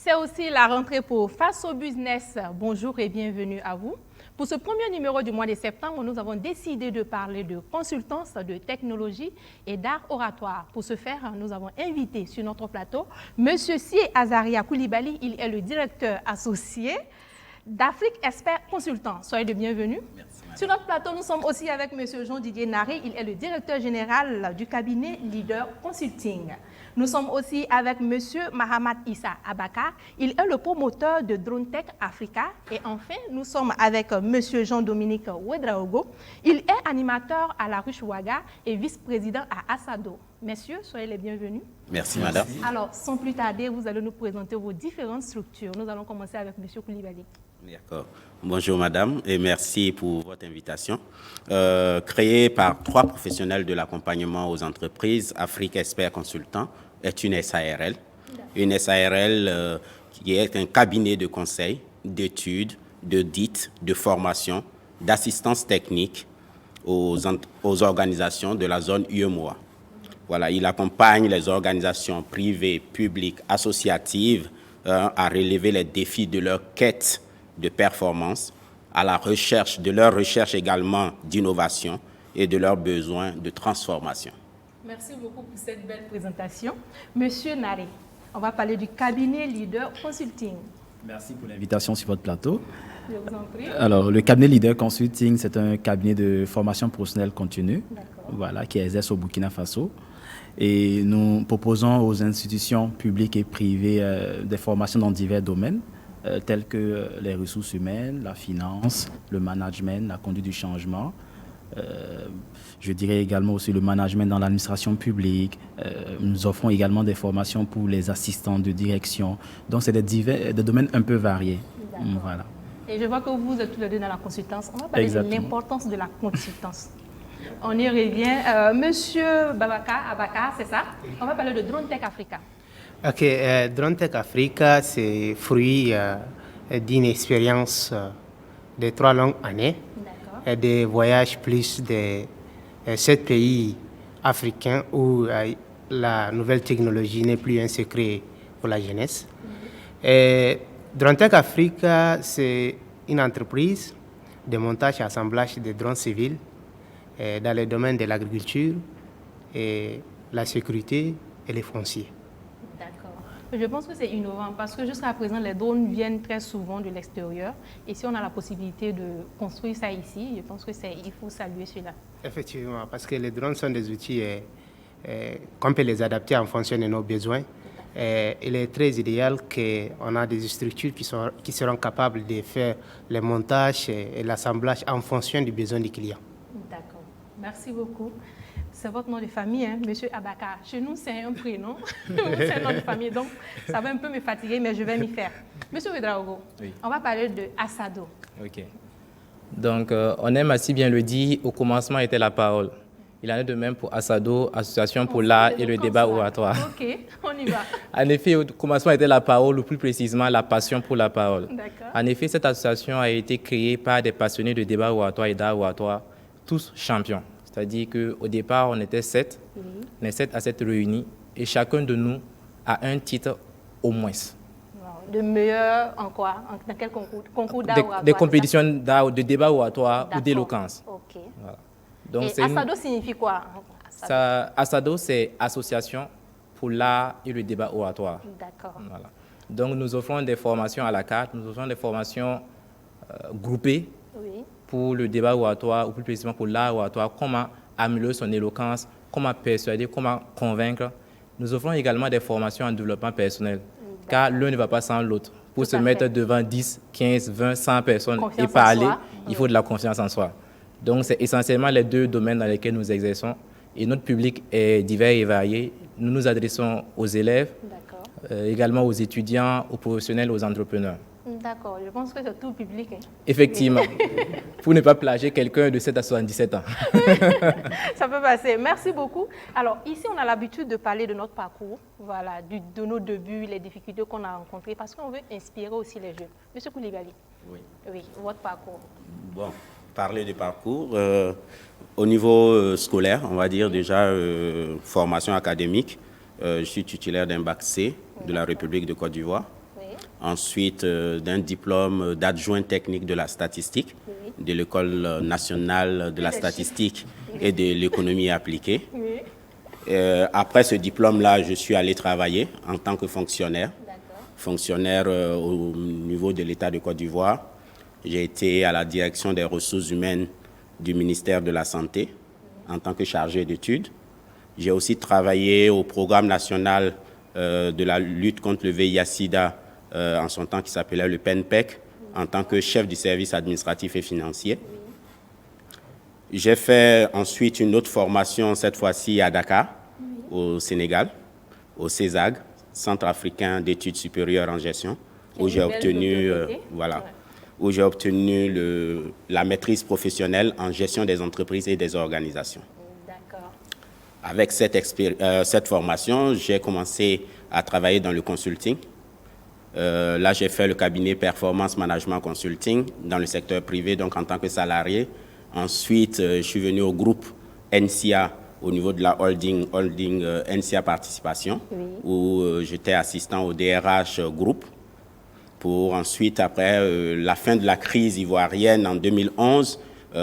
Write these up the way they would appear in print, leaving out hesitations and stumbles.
C'est aussi la rentrée pour Face au Business. Bonjour et bienvenue à vous. Pour ce premier numéro du mois de septembre, nous avons décidé de parler de consultance, de technologie et d'art oratoire. Pour ce faire, nous avons invité sur notre plateau M. Sié Azaria Koulibaly. Il est le directeur associé d'Afrique Expert Consultant. Soyez le bienvenu. Merci. Sur notre plateau, nous sommes aussi avec M. Jean-Didier Naré. Il est le directeur général du cabinet Leader Consulting. Nous sommes aussi avec M. Mahamat Issa Abakar. Il est le promoteur de DroneTech Africa. Et enfin, nous sommes avec M. Jean-Dominique Ouedraogo. Il est animateur à la Ruche Ouaga et vice-président à Asado. Messieurs, soyez les bienvenus. Merci, madame. Alors, sans plus tarder, vous allez nous présenter vos différentes structures. Nous allons commencer avec M. Koulibaly. D'accord. Bonjour, madame, et merci pour votre invitation. Créée par 3 professionnels de l'accompagnement aux entreprises, Afrique Expert Consultant est une SARL. Une SARL qui est un cabinet de conseil, d'études, d'audit, de formation, d'assistance technique aux organisations de la zone UEMOA. Voilà, il accompagne les organisations privées, publiques, associatives à relever les défis de leur quête de performance, à la recherche, de leur recherche également d'innovation et de leurs besoins de transformation. Merci beaucoup pour cette belle présentation. Monsieur Naré, on va parler du cabinet Leader Consulting. Merci pour l'invitation sur votre plateau. Je vous en prie. Alors, le cabinet Leader Consulting, c'est un cabinet de formation professionnelle continue, voilà, qui exerce au Burkina Faso. Et nous proposons aux institutions publiques et privées des formations dans divers domaines, tels que les ressources humaines, la finance, le management, la conduite du changement. Je dirais également aussi le management dans l'administration publique. Nous offrons également des formations pour les assistants de direction. Donc, c'est des domaines un peu variés. Voilà. Et je vois que vous êtes tous les deux dans la consultance. On va parler de l'importance de la consultance. On y revient. Monsieur Abakar, c'est ça? On va parler de DroneTech Africa. Ok, DroneTech Africa, c'est fruit d'une expérience de 3 longues années et des voyages plus de 7 pays africains où la nouvelle technologie n'est plus un secret pour la jeunesse. Et DroneTech Africa, c'est une entreprise de montage et assemblage de drones civils dans les domaines de l'agriculture, et la sécurité et les fonciers. Je pense que c'est innovant parce que jusqu'à présent, les drones viennent très souvent de l'extérieur. Et si on a la possibilité de construire ça ici, je pense qu'il faut saluer cela. Effectivement, parce que les drones sont des outils qu'on peut les adapter en fonction de nos besoins. Il est très idéal qu'on a des structures qui seront capables de faire le montage et l'assemblage en fonction du besoin du client. D'accord. Merci beaucoup. C'est votre nom de famille, hein, Monsieur Abakar. Chez nous, c'est un prénom. C'est un nom de famille, donc ça va un peu me fatiguer, mais je vais m'y faire. Monsieur Ouedraogo, on va parler de Asado. Ok. Donc, on aime assez bien le dire, au commencement était la parole. Il en est de même pour Asado, Association pour l'art et le débat oratoire. Ok, on y va. En effet, au commencement était la parole, ou plus précisément la passion pour la parole. D'accord. En effet, cette association a été créée par des passionnés de débat oratoire et d'art oratoire, tous champions. C'est-à-dire qu'au départ, on était 7, on est 7 à 7 réunis, et chacun de nous a un titre au moins. De meilleur en quoi? Dans quel concours d'art oratoire? Des compétitions d'art, de débat oratoire ou d'éloquence. Ok. Voilà. Donc, et Asado signifie quoi? Asado, c'est Association pour l'art et le débat oratoire. D'accord. Voilà. Donc, nous offrons des formations à la carte, nous offrons des formations groupées pour le débat oratoire, ou plus précisément pour l'art oratoire, comment améliorer son éloquence, comment persuader, comment convaincre. Nous offrons également des formations en développement personnel, car l'un ne va pas sans l'autre. Pour se mettre devant 10, 15, 20, 100 personnes et parler, il faut de la confiance en soi. Donc, c'est essentiellement les 2 domaines dans lesquels nous exerçons. Et notre public est divers et varié. Nous nous adressons aux élèves, également aux étudiants, aux professionnels, aux entrepreneurs. D'accord, je pense que c'est tout public. Hein. Effectivement, pour ne pas plager quelqu'un de 7 à 77 ans. Ça peut passer. Merci beaucoup. Alors, ici, on a l'habitude de parler de notre parcours, voilà, de nos débuts, les difficultés qu'on a rencontrées, parce qu'on veut inspirer aussi les jeunes. Monsieur Koulibaly. Oui, votre parcours. Bon, parler de parcours. Au niveau scolaire, on va dire déjà formation académique. Je suis titulaire d'un bac C de la République de Côte d'Ivoire. ensuite d'un diplôme d'adjoint technique de la statistique de l'École nationale de la statistique et de l'économie appliquée. Après ce diplôme-là, je suis allé travailler en tant que fonctionnaire, au niveau de l'État de Côte d'Ivoire. J'ai été à la direction des ressources humaines du ministère de la Santé en tant que chargé d'études. J'ai aussi travaillé au programme national de la lutte contre le VIH-Sida en son temps qui s'appelait le PENPEC en tant que chef du service administratif et financier. J'ai fait ensuite une autre formation, cette fois-ci à Dakar, au Sénégal, au CESAG, Centre africain d'études supérieures en gestion, où j'ai obtenu, où j'ai obtenu la maîtrise professionnelle en gestion des entreprises et des organisations. Avec cette formation, j'ai commencé à travailler dans le consulting. Là, j'ai fait le cabinet Performance Management Consulting dans le secteur privé, donc en tant que salarié. Ensuite, je suis venu au groupe NCA au niveau de la holding NCA Participation, où j'étais assistant au DRH groupe. Pour ensuite, après la fin de la crise ivoirienne en 2011,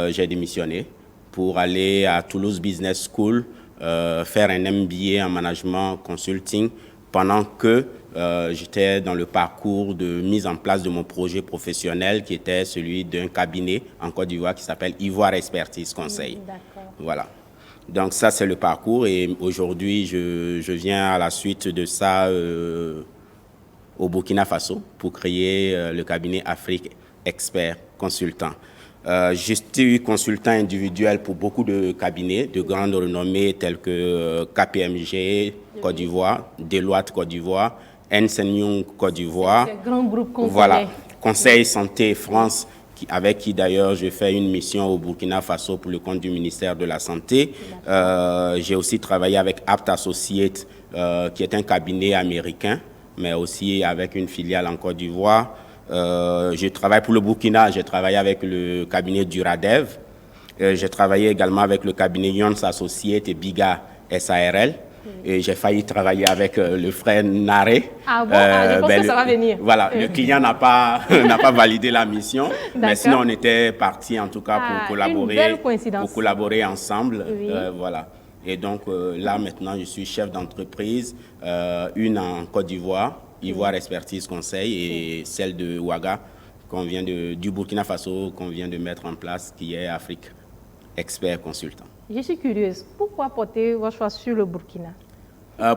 j'ai démissionné pour aller à Toulouse Business School, faire un MBA en management consulting pendant que j'étais dans le parcours de mise en place de mon projet professionnel qui était celui d'un cabinet en Côte d'Ivoire qui s'appelle Ivoire Expertise Conseil. Voilà. Donc ça, c'est le parcours et aujourd'hui, je viens à la suite de ça au Burkina Faso pour créer le cabinet Afrique Expert Consultant. Je suis consultant individuel pour beaucoup de cabinets de grande renommée tels que KPMG Côte d'Ivoire, Deloitte Côte d'Ivoire, Ernst & Young Côte d'Ivoire. C'est un grand groupe conseiller. Voilà, Conseil Santé France, avec qui d'ailleurs j'ai fait une mission au Burkina Faso pour le compte du ministère de la Santé. J'ai aussi travaillé avec Apt Associates, qui est un cabinet américain, mais aussi avec une filiale en Côte d'Ivoire. Je travaille pour le Burkina, j'ai travaillé avec le cabinet Duradev. J'ai travaillé également avec le cabinet Yons Associates et Biga SARL. Et j'ai failli travailler avec le frère Naré. Ah bon, je pense que ça va venir. Voilà, le client n'a pas validé la mission, mais sinon on était partis en tout cas pour collaborer ensemble. Voilà. Et donc là maintenant je suis chef d'entreprise, une en Côte d'Ivoire, Ivoire Expertise Conseil, et celle de Ouaga du Burkina Faso qu'on vient de mettre en place, qui est Afrique Expert Consultant. Je suis curieuse, pourquoi porter votre choix sur le Burkina?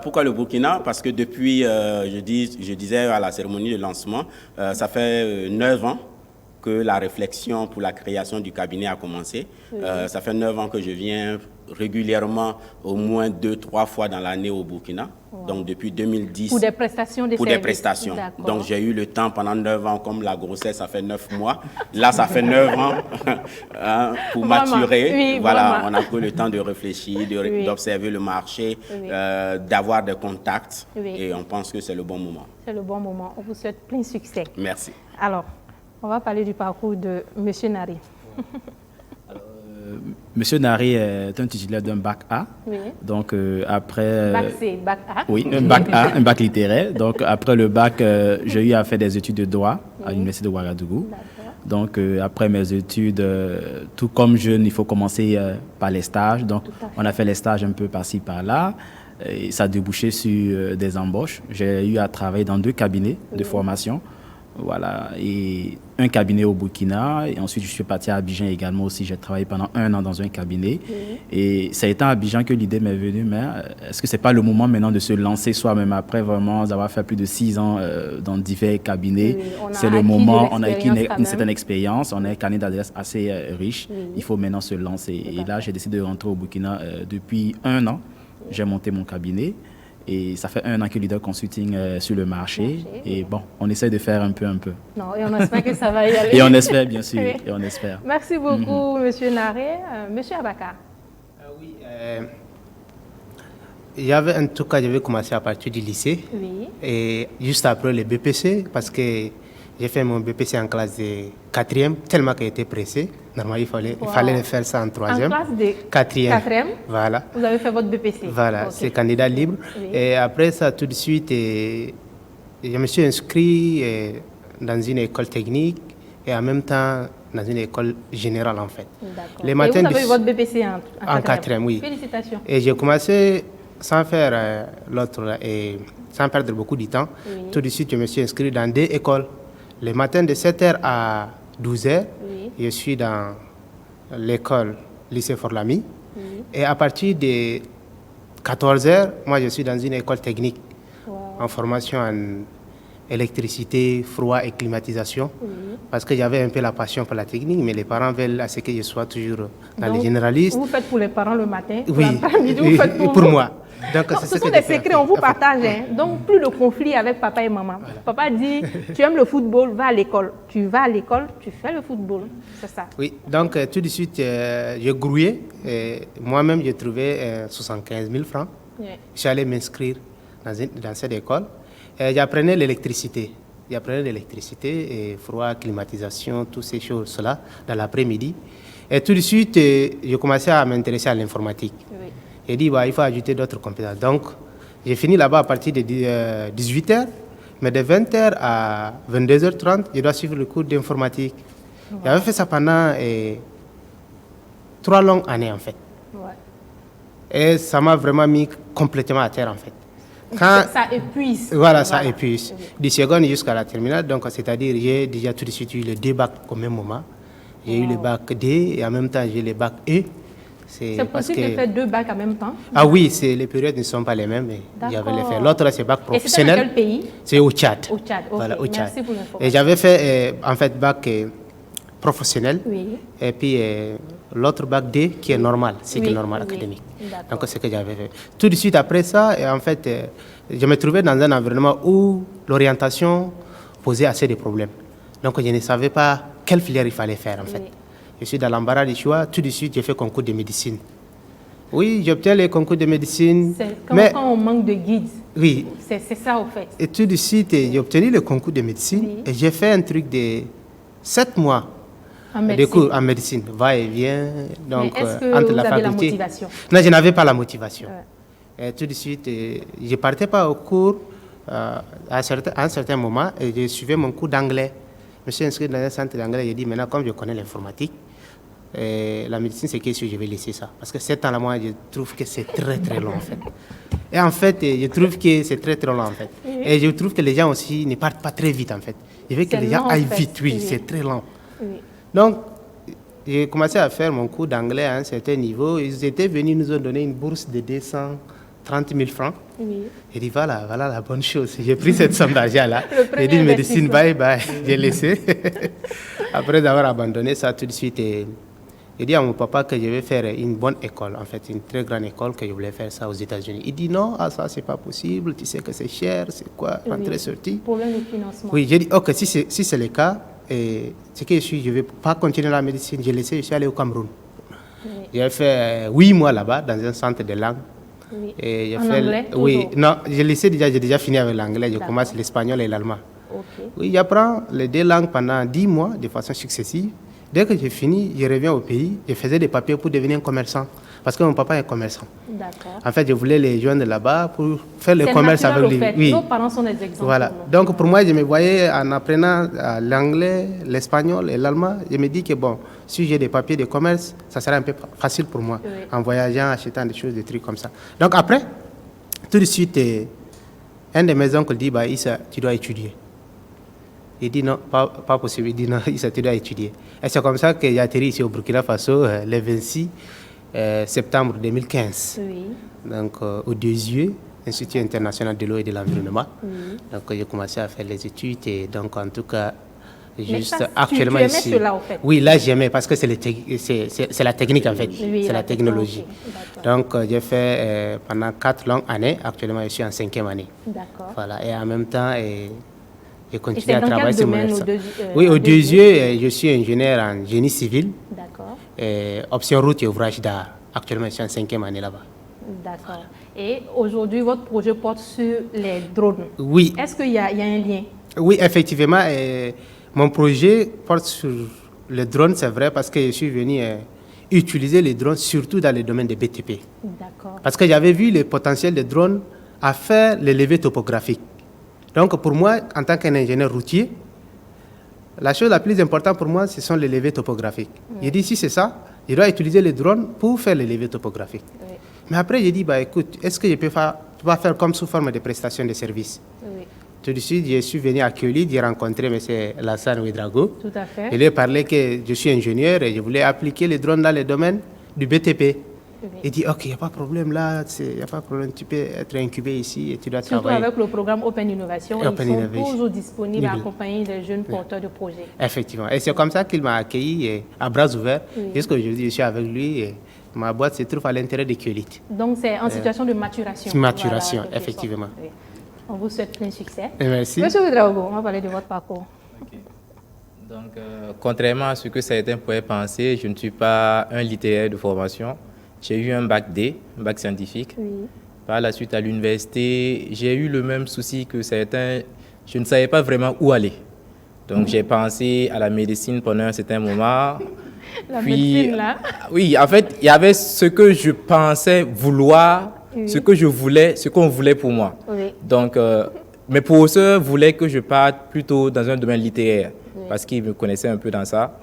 Pourquoi le Burkina? Parce que depuis, je disais à la cérémonie de lancement, ça fait 9 ans que la réflexion pour la création du cabinet a commencé. Ça fait 9 ans que je viens régulièrement, au moins 2-3 fois dans l'année au Burkina. Donc depuis 2010. Pour des prestations Pour des prestations. Donc j'ai eu le temps pendant 9 ans, comme la grossesse, ça fait 9 mois. Là, ça fait 9 ans pour maturer. Oui, voilà, on a pris le temps de réfléchir, d'observer le marché, d'avoir des contacts. Et on pense que c'est le bon moment. C'est le bon moment. On vous souhaite plein succès. Merci. Alors, on va parler du parcours de M. Nari. Monsieur Nari est un titulaire d'un bac A. Oui. Donc après... Bac C, bac A. Oui, un bac A, un bac littéraire. Donc après le bac, j'ai eu à faire des études de droit à l'université de Ouagadougou. Donc après mes études, tout comme jeune, il faut commencer par les stages. Donc on a fait les stages un peu par-ci, par-là. Et ça a débouché sur des embauches. J'ai eu à travailler dans 2 cabinets de formation. Voilà, et un cabinet au Burkina, et ensuite je suis parti à Abidjan également aussi. J'ai travaillé pendant 1 an dans un cabinet, et c'est étant à Abidjan que l'idée m'est venue, mais est-ce que c'est pas le moment maintenant de se lancer soi-même après vraiment avoir fait plus de 6 ans dans divers cabinets? C'est le moment, on a acquis une certaine expérience, on a un carnet d'adresses assez riche, il faut maintenant se lancer. Et là, j'ai décidé de rentrer au Burkina depuis 1 an, j'ai monté mon cabinet. Et ça fait 1 an que Leader Consulting est sur le marché. Et bon, on essaie de faire un peu. Non, et on espère que ça va y aller. Et on espère, bien sûr. Et on espère. Merci beaucoup, Monsieur Naré. Monsieur Abaka. Oui, j'avais commencé à partir du lycée. Oui. Et juste après le BPC, parce que j'ai fait mon BPC en classe de 4e, tellement qu'il était pressé. Normalement, il fallait le faire ça en 3e. En classe de 4e. Voilà. Vous avez fait votre BPC. Voilà, c'est candidat libre. Oui. Et après ça, tout de suite, je me suis inscrit dans une école technique et en même temps dans une école générale en fait. Les matins, et vous avez eu votre BPC en quatrième, oui. Félicitations. Et j'ai commencé sans faire l'autre et sans perdre beaucoup de temps. Oui. Tout de suite, je me suis inscrit dans 2 écoles. Les matins de 7h à 12h, oui. Je suis dans l'école lycée Forlami. Oui. Et à partir de 14h, moi je suis dans une école technique en formation en électricité, froid et climatisation. Oui. Parce que j'avais un peu la passion pour la technique, mais les parents veulent à ce que je sois toujours dans les généralistes. Vous faites pour les parents le matin, oui. L'après-midi, vous faites pour moi. Donc, non, ce sont des secrets, on vous partage. Hein. Donc, plus de conflits avec papa et maman. Voilà. Papa dit, tu aimes le football, va à l'école. Tu vas à l'école, tu fais le football. C'est ça. Oui, donc tout de suite, j'ai grouillé. Moi-même, j'ai trouvé 75 000 francs. Oui. Je suis allé m'inscrire dans cette école. J'apprenais l'électricité. J'apprenais l'électricité, froid, climatisation, toutes ces choses-là, dans l'après-midi. Et tout de suite, j'ai commencé à m'intéresser à l'informatique. Oui. J'ai dit, il faut ajouter d'autres compétences. Donc, j'ai fini là-bas à partir de 18h, mais de 20h à 22h30, je dois suivre le cours d'informatique. Ouais. J'avais fait ça pendant 3 longues années, en fait. Ouais. Et ça m'a vraiment mis complètement à terre, en fait. Quand, ça épuise. Voilà, ça épuise. Oui. Du second jusqu'à la terminale, donc c'est-à-dire j'ai déjà tout de suite eu les 2 bacs au même moment. J'ai eu le bac D et en même temps j'ai le bac E. C'est possible de faire 2 bacs en même temps? Ah oui, les périodes ne sont pas les mêmes. J'avais les fait. L'autre, c'est bac professionnel. Et c'est dans quel pays? C'est au Tchad. Au Tchad, ok. Voilà, au Tchad. Merci pour l'information. Et j'avais fait, en fait, bac professionnel. Oui. Et puis, l'autre bac D qui est normal, cycle normal académique. Donc, c'est ce que j'avais fait. Tout de suite après ça, et en fait, je me trouvais dans un environnement où l'orientation posait assez de problèmes. Donc, je ne savais pas quelle filière il fallait faire, en fait. Je suis dans l'embarras du choix. Tout de suite, j'ai fait concours de médecine. Oui, j'obtiens les concours de médecine. C'est comme quand on manque de guides. Oui. C'est ça, au fait. Et tout de suite, j'ai obtenu le concours de médecine. Oui. Et j'ai fait un truc de 7 mois de cours en médecine. Va et vient. Donc, mais est-ce que entre vous avez la motivation? Non, je n'avais pas la motivation. Ouais. Et tout de suite, je ne partais pas au cours à un certain moment et je suivais mon cours d'anglais. Je me suis inscrit dans un centre d'anglais. J'ai dit, maintenant, comme je connais l'informatique, la médecine, c'est que je vais laisser ça. Parce que 7 ans là, moi, je trouve que c'est très, très long, en fait. Et en fait, je trouve que c'est très, très long, en fait. Oui. Et je trouve que les gens aussi ne partent pas très vite, en fait. Je veux que les gens aillent vite, oui, c'est très lent. Oui. Donc, j'ai commencé à faire mon cours d'anglais à un certain niveau. Ils étaient venus, nous ont donné une bourse de 230 000 francs. Oui. J'ai dit, voilà la bonne chose. J'ai pris cette somme d'argent-là. J'ai dit, médecine, bye, bye. J'ai laissé. Après avoir abandonné ça tout de suite, j'ai dit à mon papa que je vais faire une bonne école, en fait, une très grande école, que je voulais faire ça aux États-Unis. Il dit, non, ça, c'est pas possible. Tu sais que c'est cher, c'est quoi, rentrée-sortie. Problème de financement. Oui, j'ai dit, ok, si c'est le cas, c'est que je ne vais pas continuer la médecine. J'ai laissé, je suis allé au Cameroun. Oui. J'ai fait 8 mois là-bas, dans un centre de langue. Oui. Et en anglais, oui, non, j'ai déjà fini avec l'anglais. Je commence l'espagnol et l'allemand. Okay. Oui, j'apprends les 2 langues pendant 10 mois de façon successive. Dès que j'ai fini, je reviens au pays. Je faisais des papiers pour devenir un commerçant. Parce que mon papa est commerçant. D'accord. En fait, je voulais les joindre là-bas pour faire le commerce avec lui. Oui. Nos parents sont des exemples. Voilà. Donc, pour moi, je me voyais en apprenant l'anglais, l'espagnol et l'allemand. Je me dis que, bon, si j'ai des papiers de commerce, ça serait un peu facile pour moi. Oui. En voyageant, achetant des choses, des trucs comme ça. Donc, après, tout de suite, un de mes oncles dit, Issa, tu dois étudier. Il dit non, pas possible. Il dit non, Issa, tu dois étudier. Et c'est comme ça que j'ai atterri ici au Burkina Faso le 26 septembre 2015. Oui. Donc, au 2 juillet, Institut international de l'eau et de l'environnement. Oui. Donc, j'ai commencé à faire les études et donc, en tout cas, juste ça, actuellement tu ici. Cela, en fait. Oui, là, j'aimais parce que c'est la technique, en fait. Oui, c'est la technologie. Okay. Donc, j'ai fait pendant 4 longues années. Actuellement, je suis en 5e année. D'accord. Voilà. Et en même temps, j'ai continué à travailler sur mon oui, au 2 juillet, je suis ingénieur en génie civil. D'accord. Option route et ouvrage d'art. Actuellement, je suis en 5e année là-bas. D'accord. Et aujourd'hui, votre projet porte sur les drones. Oui. Est-ce qu'il y a un lien? Oui, effectivement. Mon projet porte sur les drones, c'est vrai, parce que je suis venu utiliser les drones surtout dans le domaine des BTP. D'accord. Parce que j'avais vu le potentiel des drones à faire les levées topographiques. Donc pour moi, en tant qu'ingénieur routier, la chose la plus importante pour moi, ce sont les levées topographiques. J'ai dit, si c'est ça, je dois utiliser les drones pour faire les levées topographiques. Mais après, j'ai dit, écoute, est-ce que je peux pas faire comme sous forme de prestation de services? Tout de suite, je suis venu à Keulid, j'ai rencontré M. Lassane Ouedraogo. Tout à fait. Je lui ai parlé que je suis ingénieur et je voulais appliquer les drones dans le domaine du BTP. Il dit, OK, il n'y a pas de problème là, il n'y a pas de problème, tu peux être incubé ici et tu dois Surtout travailler. avec le programme Open Innovation, ils sont toujours disponibles à accompagner les jeunes porteurs de projets. Effectivement. Et c'est comme ça qu'il m'a accueilli à bras ouverts. Jusqu'à aujourd'hui, je suis avec lui et ma boîte se trouve à l'intérieur de Keulid. Donc c'est en situation de maturation. Maturation, voilà, effectivement. Oui. On vous souhaite plein succès. Merci. Monsieur Ouedraogo, on va parler de votre parcours. Okay. Donc, contrairement à ce que certains pourraient penser, je ne suis pas un littéraire de formation. J'ai eu un bac D, un bac scientifique. Par la suite, à l'université, j'ai eu le même souci que certains. Je ne savais pas vraiment où aller. Donc, j'ai pensé à la médecine pendant un certain moment. La médecine, là? Oui, en fait, il y avait ce que je pensais vouloir, ce que je voulais, ce qu'on voulait pour moi. Donc, mes professeurs voulaient que je parte plutôt dans un domaine littéraire, parce qu'ils me connaissaient un peu dans ça.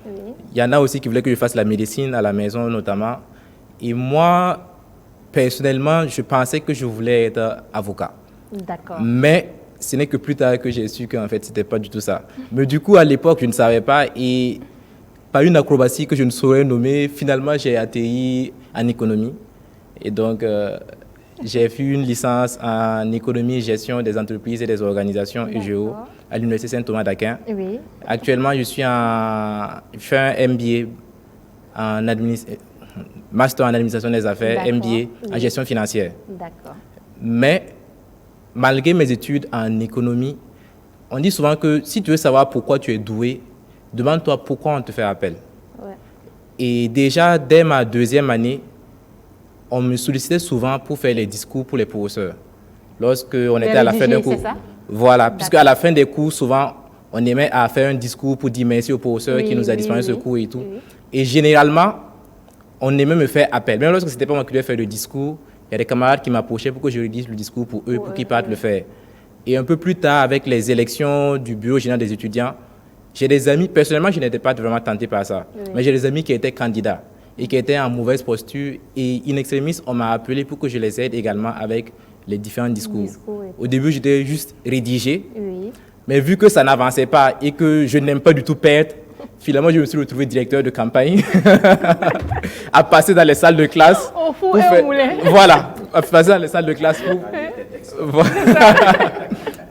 Il y en a aussi qui voulaient que je fasse la médecine à la maison, notamment. Et moi, personnellement, je pensais que je voulais être avocat. D'accord. Mais ce n'est que plus tard que j'ai su qu'en fait, ce n'était pas du tout ça. Mais du coup, à l'époque, je ne savais pas. Et par une acrobatie que je ne saurais nommer, finalement, j'ai atterri en économie. Et donc, j'ai fait une licence en économie et gestion des entreprises et des organisations EGO à l'Université Saint-Thomas d'Aquin. Actuellement, je fais un MBA en Master en administration des affaires, MBA en gestion financière. Mais malgré mes études en économie, on dit souvent que si tu veux savoir pourquoi tu es doué, demande-toi pourquoi on te fait appel. Et déjà, dès ma deuxième année, on me sollicitait souvent pour faire les discours pour les professeurs. Lorsqu'on était à la fin d'un cours. Voilà, puisque à la fin des cours, souvent, on aimait à faire un discours pour dire merci au professeur qui nous a dispensé ce cours et tout. Et généralement, on aimait me faire appel. Même lorsque ce n'était pas moi qui devais faire le discours, il y a des camarades qui m'approchaient pour que je rédige le discours pour eux, pour qu'ils partent le faire. Et un peu plus tard, avec les élections du bureau général des étudiants, j'ai des amis, personnellement, je n'étais pas vraiment tenté par ça, mais j'ai des amis qui étaient candidats et qui étaient en mauvaise posture. Et in extremis, on m'a appelé pour que je les aide également avec les différents discours. Au début, j'étais juste rédigé, mais vu que ça n'avançait pas et que je n'aime pas du tout perdre, finalement, je me suis retrouvé directeur de campagne, à passer dans les salles de classe. Au four et au moulin. Voilà, à passer dans les salles de classe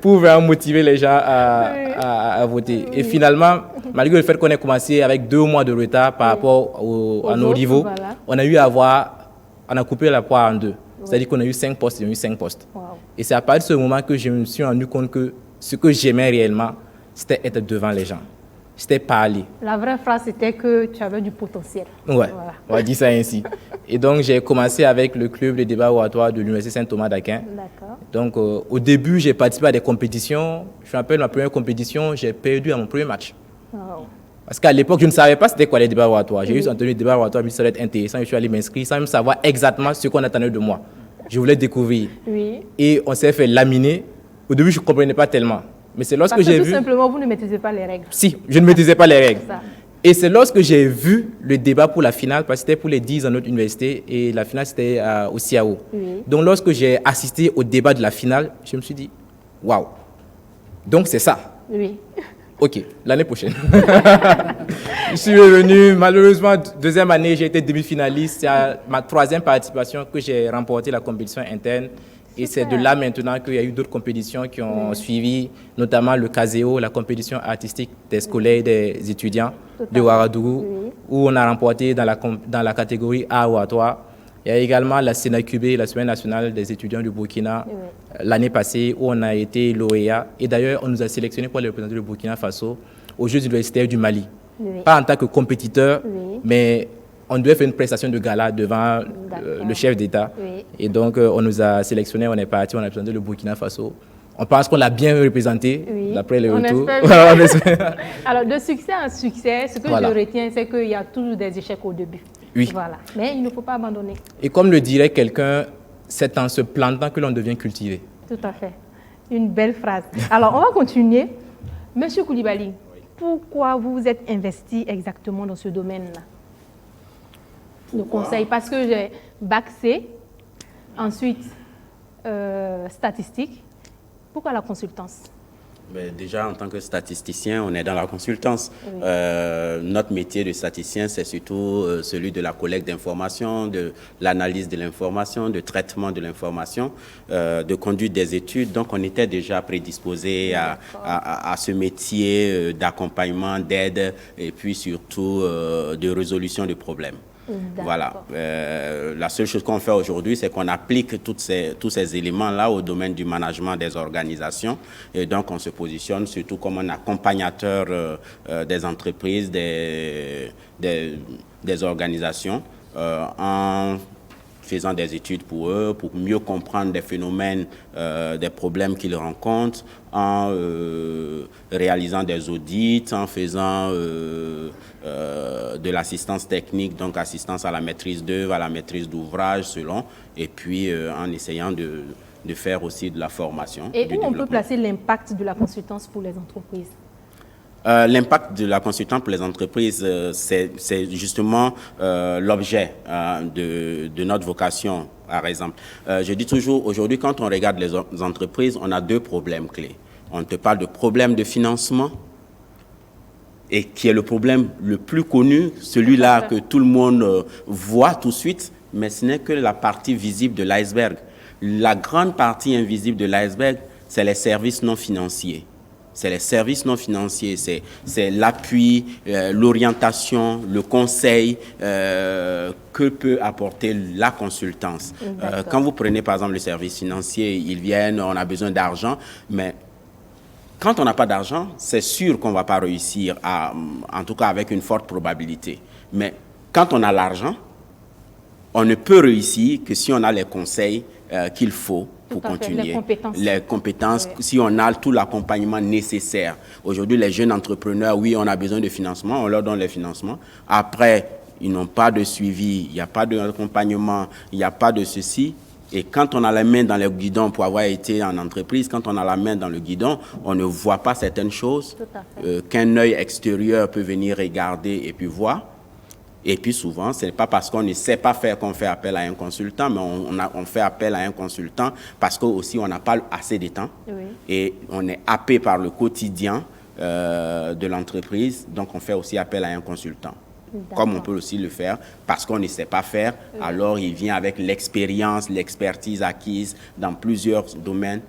pour vraiment motiver les gens à voter. Et finalement, malgré le fait qu'on ait commencé avec 2 mois de retard par rapport à nos rivaux, on a coupé la poire en 2. C'est-à-dire qu'on a eu 5 postes, ils ont eu 5 postes. Et c'est à partir de ce moment que je me suis rendu compte que ce que j'aimais réellement, c'était être devant les gens. C'était parler. La vraie phrase, c'était que tu avais du potentiel. Ouais, on va dire ça ainsi. Et donc, j'ai commencé avec le club de débat oratoire de l'Université Saint-Thomas d'Aquin. Donc, au début, j'ai participé à des compétitions. Je me rappelle ma première compétition, j'ai perdu à mon premier match. Parce qu'à l'époque, je ne savais pas c'était quoi les débats oratoires. J'ai juste entendu les débats oratoires, je me suis dit ça va être intéressant. Je suis allé m'inscrire sans même savoir exactement ce qu'on attendait de moi. Je voulais découvrir. Et on s'est fait laminer. Au début, je ne comprenais pas tellement. Mais c'est lorsque j'ai vu... Tout simplement, vous ne maîtrisez pas les règles. Si, je ne maîtrisais pas les règles. Et c'est lorsque j'ai vu le débat pour la finale, parce que c'était pour les 10 à notre université, et la finale, c'était au CIAO. Donc, lorsque j'ai assisté au débat de la finale, je me suis dit, waouh, donc c'est ça. OK, l'année prochaine. Je suis revenu, malheureusement, 2e année, j'ai été demi-finaliste. C'est à ma 3e participation que j'ai remporté la compétition interne. Et c'est de là maintenant qu'il y a eu d'autres compétitions qui ont suivi, notamment le CASEO, la compétition artistique des scolaires et des étudiants de Ouagadougou, où on a remporté dans la catégorie A oratoire. Il y a également la SENACUBE, la Semaine nationale des étudiants du Burkina, l'année passée, où on a été lauréat. Et d'ailleurs, on nous a sélectionnés pour aller représenter le Burkina Faso aux Jeux universitaires du Mali. Pas en tant que compétiteur, mais on devait faire une prestation de gala devant le chef d'État. Et donc, on nous a sélectionnés, on est parti, on a représenté le Burkina Faso. On pense qu'on l'a bien représenté, d'après les retours. Alors, de succès en succès, ce que je retiens, c'est qu'il y a toujours des échecs au début. Voilà. Mais il ne faut pas abandonner. Et comme le dirait quelqu'un, c'est en se plantant que l'on devient cultivé. Tout à fait. Une belle phrase. Alors, on va continuer. Monsieur Koulibaly, pourquoi vous vous êtes investi exactement dans ce domaine-là? Le conseil, parce que j'ai bac C, ensuite statistique. Pourquoi la consultance? Mais déjà, en tant que statisticien, on est dans la consultance. Oui. Notre métier de statisticien, c'est surtout celui de la collecte d'informations, de l'analyse de l'information, de traitement de l'information, de conduite des études. Donc, on était déjà prédisposé à ce métier d'accompagnement, d'aide et puis surtout de résolution de problèmes. Voilà. La seule chose qu'on fait aujourd'hui, c'est qu'on applique tous ces éléments-là au domaine du management des organisations. Et donc, on se positionne surtout comme un accompagnateur des entreprises, des organisations, en faisant des études pour eux, pour mieux comprendre des phénomènes, des problèmes qu'ils rencontrent, en réalisant des audits, en faisant de l'assistance technique, donc assistance à la maîtrise d'œuvre, à la maîtrise d'ouvrage, selon, et puis en essayant de faire aussi de la formation. Et où on peut placer l'impact de la consultance pour les entreprises? L'impact de la consultance pour les entreprises, c'est justement l'objet de notre vocation, par exemple. Je dis toujours, aujourd'hui, quand on regarde les entreprises, on a deux problèmes clés. On te parle de problème de financement, et qui est le problème le plus connu, celui-là que tout le monde voit tout de suite, mais ce n'est que la partie visible de l'iceberg. La grande partie invisible de l'iceberg, c'est les services non financiers. C'est les services non financiers, c'est l'appui, l'orientation, le conseil que peut apporter la consultance. Quand vous prenez par exemple le service financier, ils viennent, on a besoin d'argent, mais quand on n'a pas d'argent, c'est sûr qu'on ne va pas réussir, en tout cas avec une forte probabilité. Mais quand on a l'argent, on ne peut réussir que si on a les conseils qu'il faut pour continuer. Les compétences, oui. Si on a tout l'accompagnement nécessaire. Aujourd'hui, les jeunes entrepreneurs, oui, on a besoin de financement, on leur donne les financements. Après, ils n'ont pas de suivi, il n'y a pas d'accompagnement, il n'y a pas de ceci. Et quand on a la main dans le guidon pour avoir été en entreprise, quand on a la main dans le guidon, on ne voit pas certaines choses qu'un œil extérieur peut venir regarder et puis voir. Et puis souvent, ce n'est pas parce qu'on ne sait pas faire qu'on fait appel à un consultant, mais on fait appel à un consultant parce qu'aussi on n'a pas assez de temps et on est happé par le quotidien de l'entreprise. Donc on fait aussi appel à un consultant. Comme on peut aussi le faire parce qu'on ne sait pas faire, alors il vient avec l'expérience, l'expertise acquise dans plusieurs domaines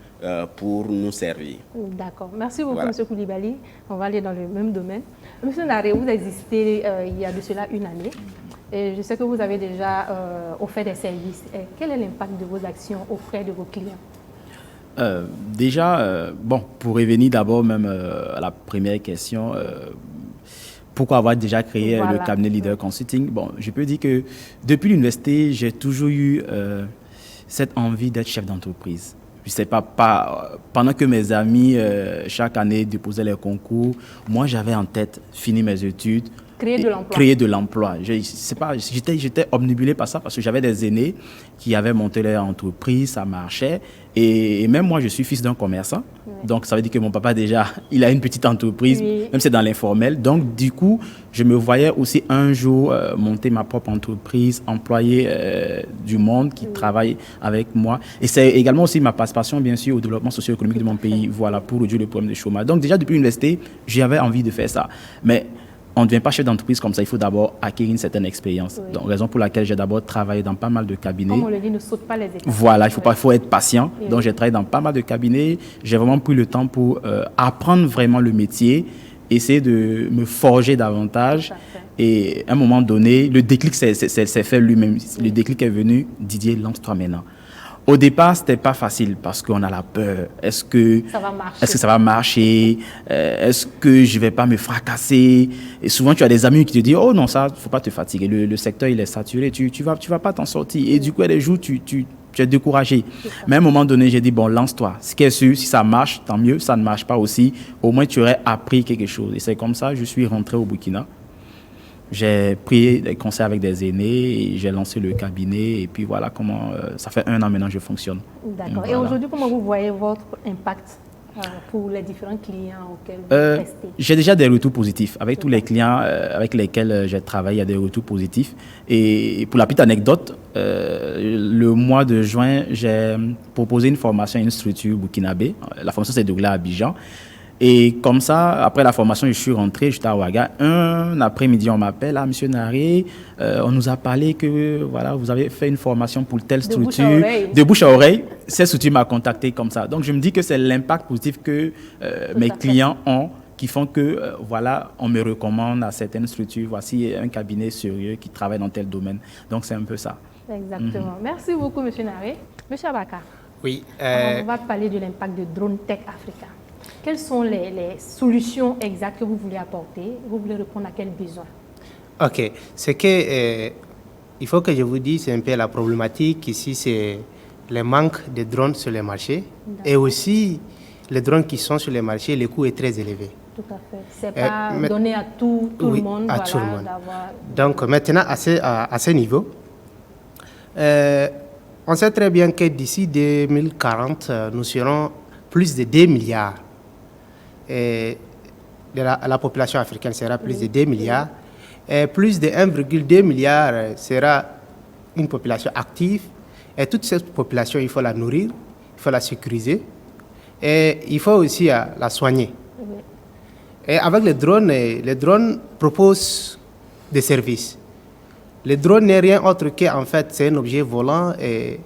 pour nous servir. D'accord. Merci beaucoup, M. Koulibaly. On va aller dans le même domaine. M. Naré, vous existez il y a de cela une année. Et je sais que vous avez déjà offert des services. Quel est l'impact de vos actions auprès de vos clients? Bon, pour revenir d'abord même à la première question, pourquoi avoir déjà créé le cabinet Leader Consulting? Bon, je peux dire que depuis l'université, j'ai toujours eu cette envie d'être chef d'entreprise. Je ne sais pas, pendant que mes amis, chaque année, déposaient les concours, moi, j'avais en tête finir mes études, créer de l'emploi. J'étais obnubilé par ça parce que j'avais des aînés qui avaient monté leur entreprise, ça marchait. Et même moi, je suis fils d'un commerçant. Donc, ça veut dire que mon papa, déjà, il a une petite entreprise, même si c'est dans l'informel. Donc, du coup, je me voyais aussi un jour monter ma propre entreprise, employer du monde qui travaille avec moi. Et c'est également aussi ma participation, bien sûr, au développement socio-économique de mon pays, voilà, pour réduire le problème de chômage. Donc, déjà, depuis l'université, j'avais envie de faire ça. Mais on ne devient pas chef d'entreprise comme ça, il faut d'abord acquérir une certaine expérience. Donc, raison pour laquelle j'ai d'abord travaillé dans pas mal de cabinets. Comme on le dit, ne saute pas les étapes. Voilà, il faut être patient. Donc, j'ai travaillé dans pas mal de cabinets. J'ai vraiment pris le temps pour apprendre vraiment le métier, essayer de me forger davantage. Et à un moment donné, le déclic s'est fait lui-même. Le déclic est venu, Didier, lance-toi maintenant. Au départ, c'était pas facile parce qu'on a la peur. Est-ce que ça va marcher? Est-ce que je vais pas me fracasser? Et souvent, tu as des amis qui te disent, oh non, ça, faut pas te fatiguer. Le secteur, il est saturé. Tu vas pas t'en sortir. Et du coup, il y a des jours, tu es découragé. Mais à un moment donné, j'ai dit, bon, lance-toi. Ce qui est sûr, si ça marche, tant mieux. Ça ne marche pas aussi. Au moins, tu aurais appris quelque chose. Et c'est comme ça, je suis rentré au Burkina. J'ai pris des conseils avec des aînés, et j'ai lancé le cabinet et puis voilà comment, ça fait 1 an maintenant que je fonctionne. D'accord. Voilà. Et aujourd'hui, comment vous voyez votre impact pour les différents clients auxquels vous prestez? J'ai déjà des retours positifs. Avec tous les clients avec lesquels j'ai travaillé, il y a des retours positifs. Et pour la petite anecdote, le mois de juin, j'ai proposé une formation à une structure burkinabé. La formation s'est déroulée à Abidjan. Et comme ça, après la formation, je suis rentré, j'étais à Ouaga. Un après-midi, on m'appelle, Monsieur Naré, on nous a parlé que voilà, vous avez fait une formation pour telle structure. De bouche à oreille, cette structure m'a contacté comme ça. Donc, je me dis que c'est l'impact positif que mes clients ont qui font que, voilà, on me recommande à certaines structures. Voici un cabinet sérieux qui travaille dans tel domaine. Donc, c'est un peu ça. Exactement. Merci beaucoup, Monsieur Naré. Monsieur Abaka, Oui. on va parler de l'impact de Drone Tech Africa. Quelles sont les solutions exactes que vous voulez apporter? Vous voulez répondre à quels besoins? Ok. C'est que, il faut que je vous dise un peu la problématique ici, c'est le manque de drones sur les marchés. Et aussi, les drones qui sont sur les marchés, le coût est très élevé. Tout à fait. C'est pas donné à tout oui, le monde. à voilà, tout le monde. d'avoir... Donc maintenant, à ce niveau, on sait très bien que d'ici 2040, nous serons plus de 2 milliards. Et la population africaine sera plus de 2 milliards. Et plus de 1,2 milliard sera une population active. Et toute cette population, il faut la nourrir, il faut la sécuriser. Et il faut aussi la soigner. Oui. Et avec les drones proposent des services. Le drone n'est rien autre qu'en fait, c'est un objet volant et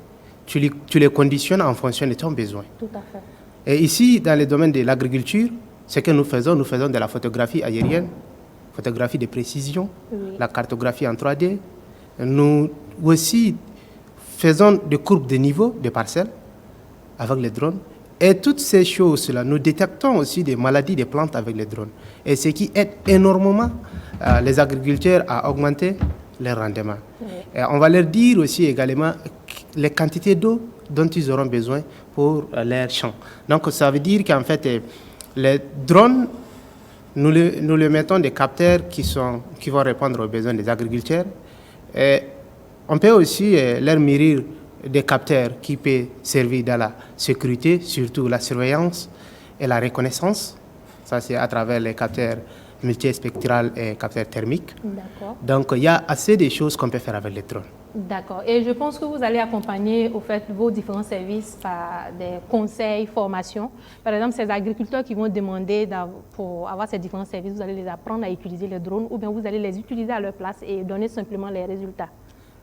tu les conditionnes en fonction de ton besoin. Tout à fait. Et ici, dans le domaine de l'agriculture, ce que nous faisons de la photographie aérienne, photographie de précision, la cartographie en 3D. Nous aussi faisons des courbes de niveau des parcelles avec les drones. Et toutes ces choses-là, nous détectons aussi des maladies des plantes avec les drones. Et ce qui aide énormément les agriculteurs à augmenter leur rendement. Et on va leur dire aussi également les quantités d'eau dont ils auront besoin pour leurs champs. Donc ça veut dire qu'en fait, les drones, nous les mettons des capteurs qui vont répondre aux besoins des agriculteurs. Et on peut aussi leur mûrir des capteurs qui peuvent servir dans la sécurité, surtout la surveillance et la reconnaissance. Ça, c'est à travers les capteurs multispectrales et capteurs thermiques. D'accord. Donc, il y a assez de choses qu'on peut faire avec les drones. D'accord. Et je pense que vous allez accompagner au fait vos différents services par des conseils, formations. Par exemple, ces agriculteurs qui vont demander pour avoir ces différents services, vous allez les apprendre à utiliser les drones ou bien vous allez les utiliser à leur place et donner simplement les résultats.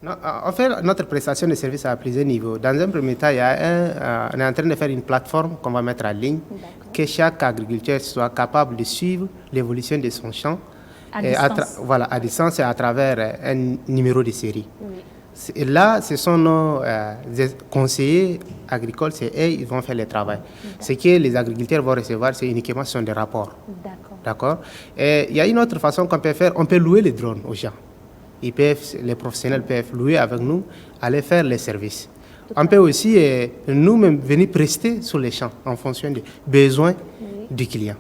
Non, on fait notre prestation de services à plusieurs niveaux. Dans un premier temps, on est en train de faire une plateforme qu'on va mettre en ligne, que chaque agriculteur soit capable de suivre l'évolution de son champ. À distance. Voilà, à distance et à travers un numéro de série. Oui. Et là, ce sont nos conseillers agricoles, c'est eux qui vont faire le travail. Ce que les agriculteurs vont recevoir, c'est uniquement des rapports. D'accord. Et il y a une autre façon qu'on peut faire, on peut louer les drones aux gens. Les professionnels peuvent louer avec nous, aller faire les services. On peut aussi nous-mêmes venir prester sur les champs en fonction des besoins du client.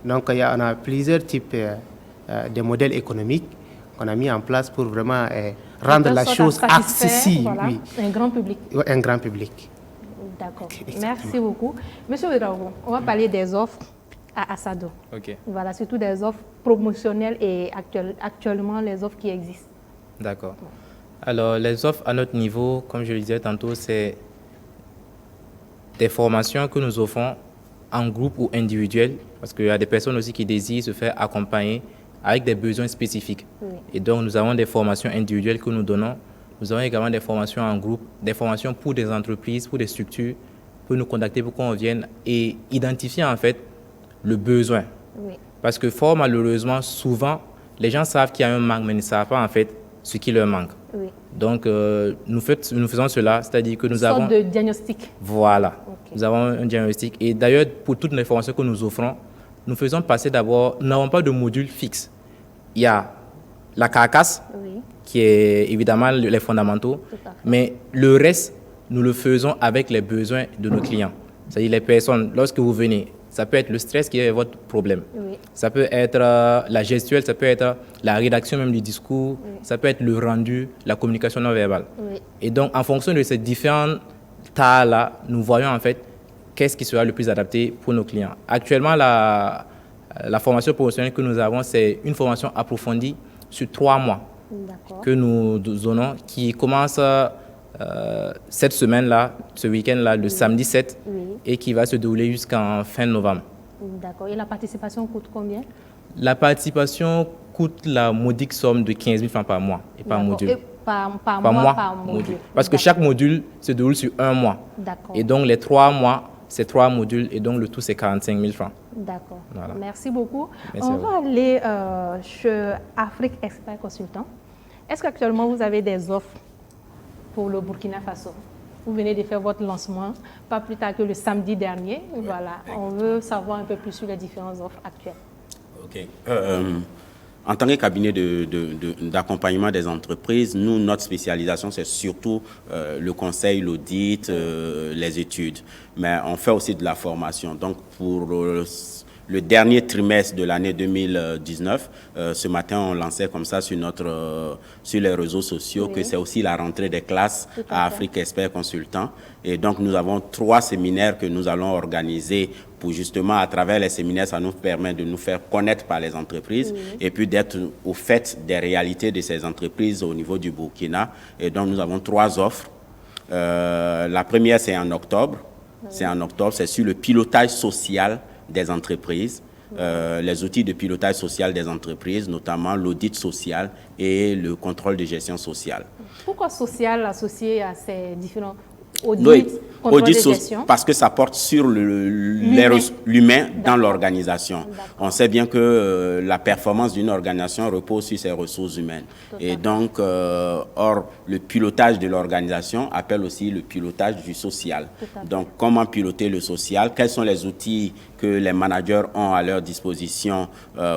Donc, on a plusieurs types de modèles économiques qu'on a mis en place pour vraiment rendre la chose accessible. Voilà, oui. Un grand public. Un grand public. D'accord. Merci beaucoup. Monsieur Ouedraogo, on va parler des offres à Assado. Ok. Voilà, surtout des offres promotionnelles et actuellement les offres qui existent. D'accord. Alors, les offres à notre niveau, comme je le disais tantôt, c'est des formations que nous offrons en groupe ou individuel, parce qu'il y a des personnes aussi qui désirent se faire accompagner avec des besoins spécifiques. Oui. Et donc, nous avons des formations individuelles que nous donnons. Nous avons également des formations en groupe, des formations pour des entreprises, pour des structures, pour nous contacter pour qu'on vienne et identifier en fait le besoin. Oui. Parce que fort malheureusement, souvent, les gens savent qu'il y a un manque, mais ne savent pas en fait ce qui leur manque. Oui. Donc, nous faisons cela, c'est-à-dire que nous avons... avons... Une sorte de diagnostic. Voilà. Okay. Nous avons un diagnostic. Et d'ailleurs, pour toutes les formations que nous offrons, nous faisons passer d'abord... Nous n'avons pas de module fixe. Il y a la carcasse, qui est évidemment les fondamentaux, mais le reste, nous le faisons avec les besoins de nos clients. C'est-à-dire les personnes, lorsque vous venez, ça peut être le stress qui est votre problème. Oui. Ça peut être la gestuelle, ça peut être la rédaction même du discours, ça peut être le rendu, la communication non verbale. Oui. Et donc, en fonction de ces différents tas-là, nous voyons en fait qu'est-ce qui sera le plus adapté pour nos clients. Actuellement, la formation professionnelle que nous avons, c'est une formation approfondie sur 3 mois que nous donnons, qui commence cette semaine-là, ce week-end-là, le samedi 7, et qui va se dérouler jusqu'en fin novembre. D'accord. Et la participation coûte combien? La participation coûte la modique somme de 15 000 francs par mois et par module. Et par mois, par module. Parce que chaque module se déroule sur 1 mois. D'accord. Et donc, les 3 mois, c'est 3 modules, et donc le tout, c'est 45 000 francs. D'accord. Voilà. Merci beaucoup. Merci On va aller chez Afrique Expert Consultant. Est-ce qu'actuellement, vous avez des offres pour le Burkina Faso? Vous venez de faire votre lancement, pas plus tard que le samedi dernier. Voilà. On veut savoir un peu plus sur les différentes offres actuelles. OK. En tant que cabinet d'accompagnement des entreprises, nous, notre spécialisation, c'est surtout le conseil, l'audit, les études. Mais on fait aussi de la formation. Donc, pour le dernier trimestre de l'année 2019, ce matin, on lançait comme ça sur les réseaux sociaux que c'est aussi la rentrée des classes à Afrique Expert Consultant. Et donc, nous avons 3 séminaires que nous allons organiser pour justement, à travers les séminaires, ça nous permet de nous faire connaître par les entreprises et puis d'être au fait des réalités de ces entreprises au niveau du Burkina. Et donc, nous avons 3 offres. La première, c'est en octobre. C'est en octobre, c'est sur le pilotage social des entreprises, les outils de pilotage social des entreprises, notamment l'audit social et le contrôle de gestion sociale. Pourquoi social associé à ces différents audits, contrôle de gestion? Parce que ça porte sur l'humain dans l'organisation. On sait bien que la performance d'une organisation repose sur ses ressources humaines. Et donc, or, le pilotage de l'organisation appelle aussi le pilotage du social. Donc, comment piloter le social? Quels sont les outils que les managers ont à leur disposition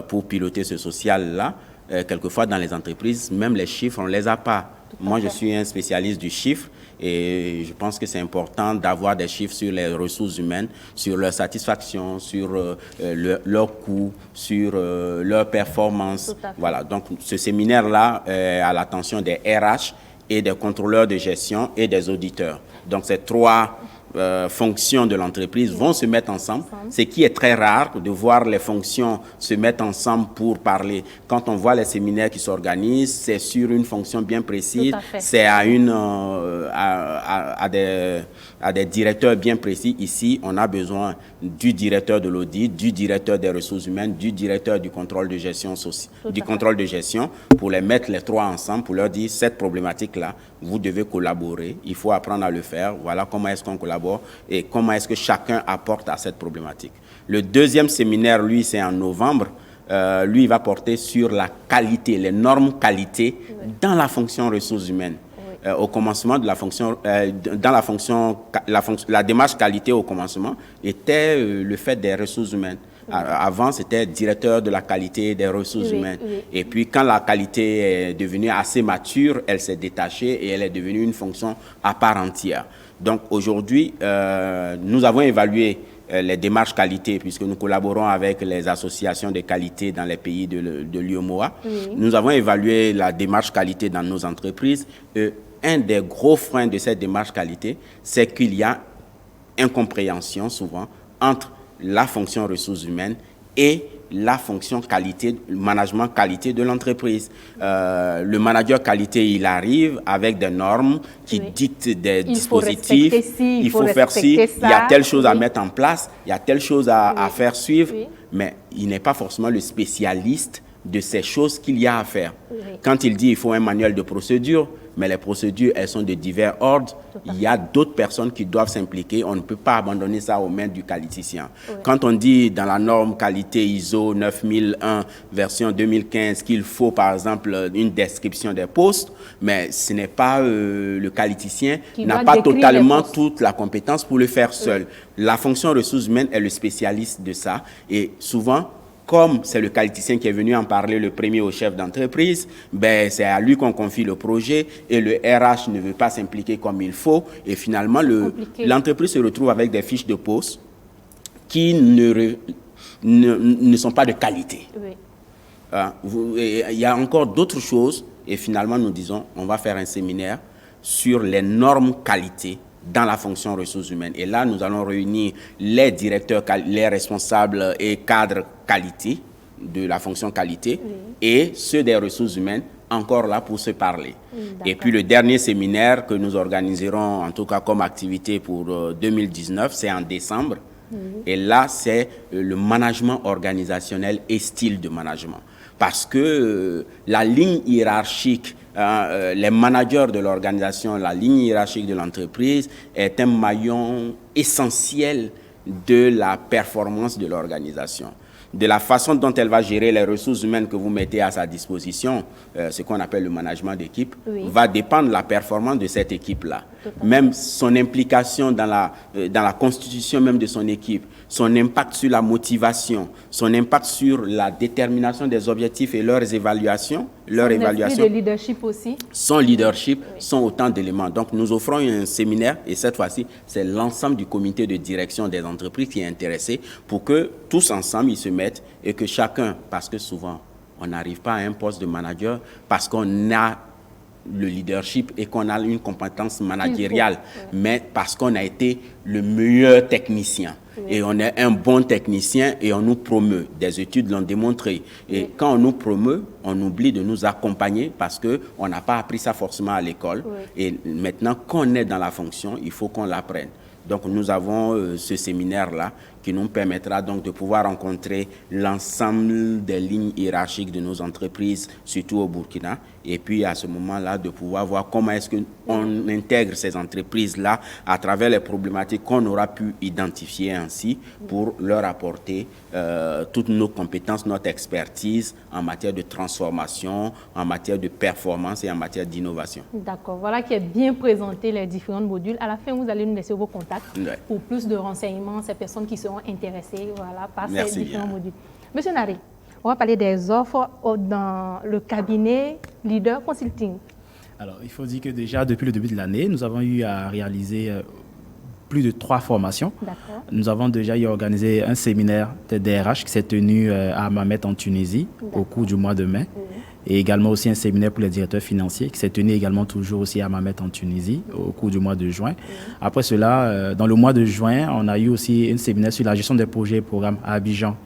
pour piloter ce social-là? Quelquefois, dans les entreprises, même les chiffres, on ne les a pas. Moi, je suis un spécialiste du chiffre et je pense que c'est important d'avoir des chiffres sur les ressources humaines, sur leur satisfaction, sur leurs coûts, sur leur performance. Voilà, donc ce séminaire-là est à l'attention des RH et des contrôleurs de gestion et des auditeurs. Donc, ces 3 fonctions de l'entreprise vont se mettre ensemble, ce qui est très rare de voir les fonctions se mettre ensemble pour parler. Quand on voit les séminaires qui s'organisent, c'est sur une fonction bien précise, c'est à des directeurs bien précis. Ici, on a besoin du directeur de l'audit, du directeur des ressources humaines, du directeur du contrôle de gestion, pour les mettre les 3 ensemble, pour leur dire cette problématique-là, vous devez collaborer, il faut apprendre à le faire, voilà comment est-ce qu'on collabore et comment est-ce que chacun apporte à cette problématique. Le deuxième séminaire, lui, c'est en novembre. Lui, il va porter sur la qualité, les normes qualité dans la fonction ressources humaines. Au commencement de la fonction, la démarche qualité au commencement était le fait des ressources humaines. Avant, c'était directeur de la qualité des ressources humaines. Et puis, quand la qualité est devenue assez mature, elle s'est détachée et elle est devenue une fonction à part entière. Donc, aujourd'hui, nous avons évalué les démarches qualité, puisque nous collaborons avec les associations de qualité dans les pays de l'UEMOA. Nous avons évalué la démarche qualité dans nos entreprises. Un des gros freins de cette démarche qualité, c'est qu'il y a incompréhension souvent entre la fonction ressources humaines et la fonction qualité, le management qualité de l'entreprise. Le manager qualité, il arrive avec des normes qui dictent des dispositifs. Il faut faire ci, il y a telle chose à mettre en place, il y a telle chose à faire suivre, mais il n'est pas forcément le spécialiste de ces choses qu'il y a à faire. Quand il dit qu'il faut un manuel de procédure, mais les procédures, elles sont de divers ordres. Il y a d'autres personnes qui doivent s'impliquer. On ne peut pas abandonner ça aux mains du qualiticien. Quand on dit dans la norme qualité ISO 9001, version 2015, qu'il faut, par exemple, une description des postes, mais ce n'est pas le qualiticien qui n'a pas totalement toute la compétence pour le faire seul. La fonction ressources humaines est le spécialiste de ça. Et souvent, comme c'est le qualiticien qui est venu en parler le premier au chef d'entreprise, ben c'est à lui qu'on confie le projet et le RH ne veut pas s'impliquer comme il faut. Et finalement, l'entreprise se retrouve avec des fiches de poste qui ne sont pas de qualité. Oui. Il y a encore d'autres choses et finalement nous disons on va faire un séminaire sur les normes qualité dans la fonction ressources humaines. Et là, nous allons réunir les directeurs, les responsables et cadres qualité de la fonction qualité et ceux des ressources humaines encore là pour se parler. Et puis le dernier séminaire que nous organiserons, en tout cas comme activité pour 2019, c'est en décembre. Et là, c'est le management organisationnel et style de management. Parce que la ligne hiérarchique, les managers de l'organisation, la ligne hiérarchique de l'entreprise est un maillon essentiel de la performance de l'organisation. De la façon dont elle va gérer les ressources humaines que vous mettez à sa disposition, ce qu'on appelle le management d'équipe, va dépendre de la performance de cette équipe-là. Même son implication dans la constitution même de son équipe, son impact sur la motivation, son impact sur la détermination des objectifs et leurs évaluations, Son esprit de leadership aussi. Son leadership sont autant d'éléments. Donc, nous offrons un séminaire et cette fois-ci, c'est l'ensemble du comité de direction des entreprises qui est intéressé pour que tous ensemble, ils se mettent et que chacun, parce que souvent, on n'arrive pas à un poste de manager parce qu'on a le leadership et qu'on a une compétence managériale, mais parce qu'on a été le meilleur technicien. Et on est un bon technicien et on nous promeut. Des études l'ont démontré. Et quand on nous promeut, on oublie de nous accompagner parce qu'on n'a pas appris ça forcément à l'école. Et maintenant qu'on est dans la fonction, il faut qu'on l'apprenne. Donc nous avons ce séminaire-là qui nous permettra donc de pouvoir rencontrer l'ensemble des lignes hiérarchiques de nos entreprises, surtout au Burkina. Et puis à ce moment-là, de pouvoir voir comment est-ce qu'on intègre ces entreprises-là à travers les problématiques qu'on aura pu identifier ainsi pour leur apporter toutes nos compétences, notre expertise en matière de transformation, en matière de performance et en matière d'innovation. D'accord. Voilà qui est bien présenté les différents modules. À la fin, vous allez nous laisser vos contacts pour plus de renseignements, ces personnes qui seront intéressées par ces différents modules. Monsieur Nari, on va parler des offres dans le cabinet Leader Consulting. Alors, il faut dire que déjà, depuis le début de l'année, nous avons eu à réaliser plus de 3 formations. Nous avons déjà organisé un séminaire de DRH qui s'est tenu à Hammamet en Tunisie au cours du mois de mai. Et également aussi un séminaire pour les directeurs financiers qui s'est tenu également toujours aussi à Hammamet en Tunisie au cours du mois de juin. Après cela, dans le mois de juin, on a eu aussi un séminaire sur la gestion des projets et programmes à Abidjan.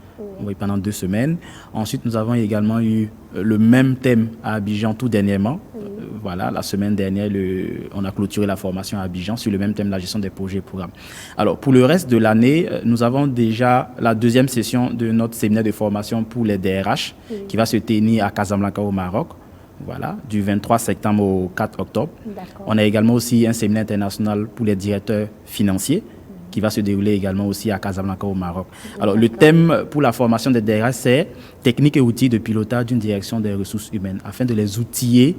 Pendant 2 semaines. Ensuite, nous avons également eu le même thème à Abidjan tout dernièrement. Voilà, la semaine dernière, on a clôturé la formation à Abidjan sur le même thème, la gestion des projets et programmes. Alors, pour le reste de l'année, nous avons déjà la 2e session de notre séminaire de formation pour les DRH qui va se tenir à Casablanca au Maroc. Voilà, du 23 septembre au 4 octobre. On a également aussi un séminaire international pour les directeurs financiers qui va se dérouler également aussi à Casablanca au Maroc. Alors, le thème pour la formation des DRH, c'est techniques et outils de pilotage d'une direction des ressources humaines, afin de les outiller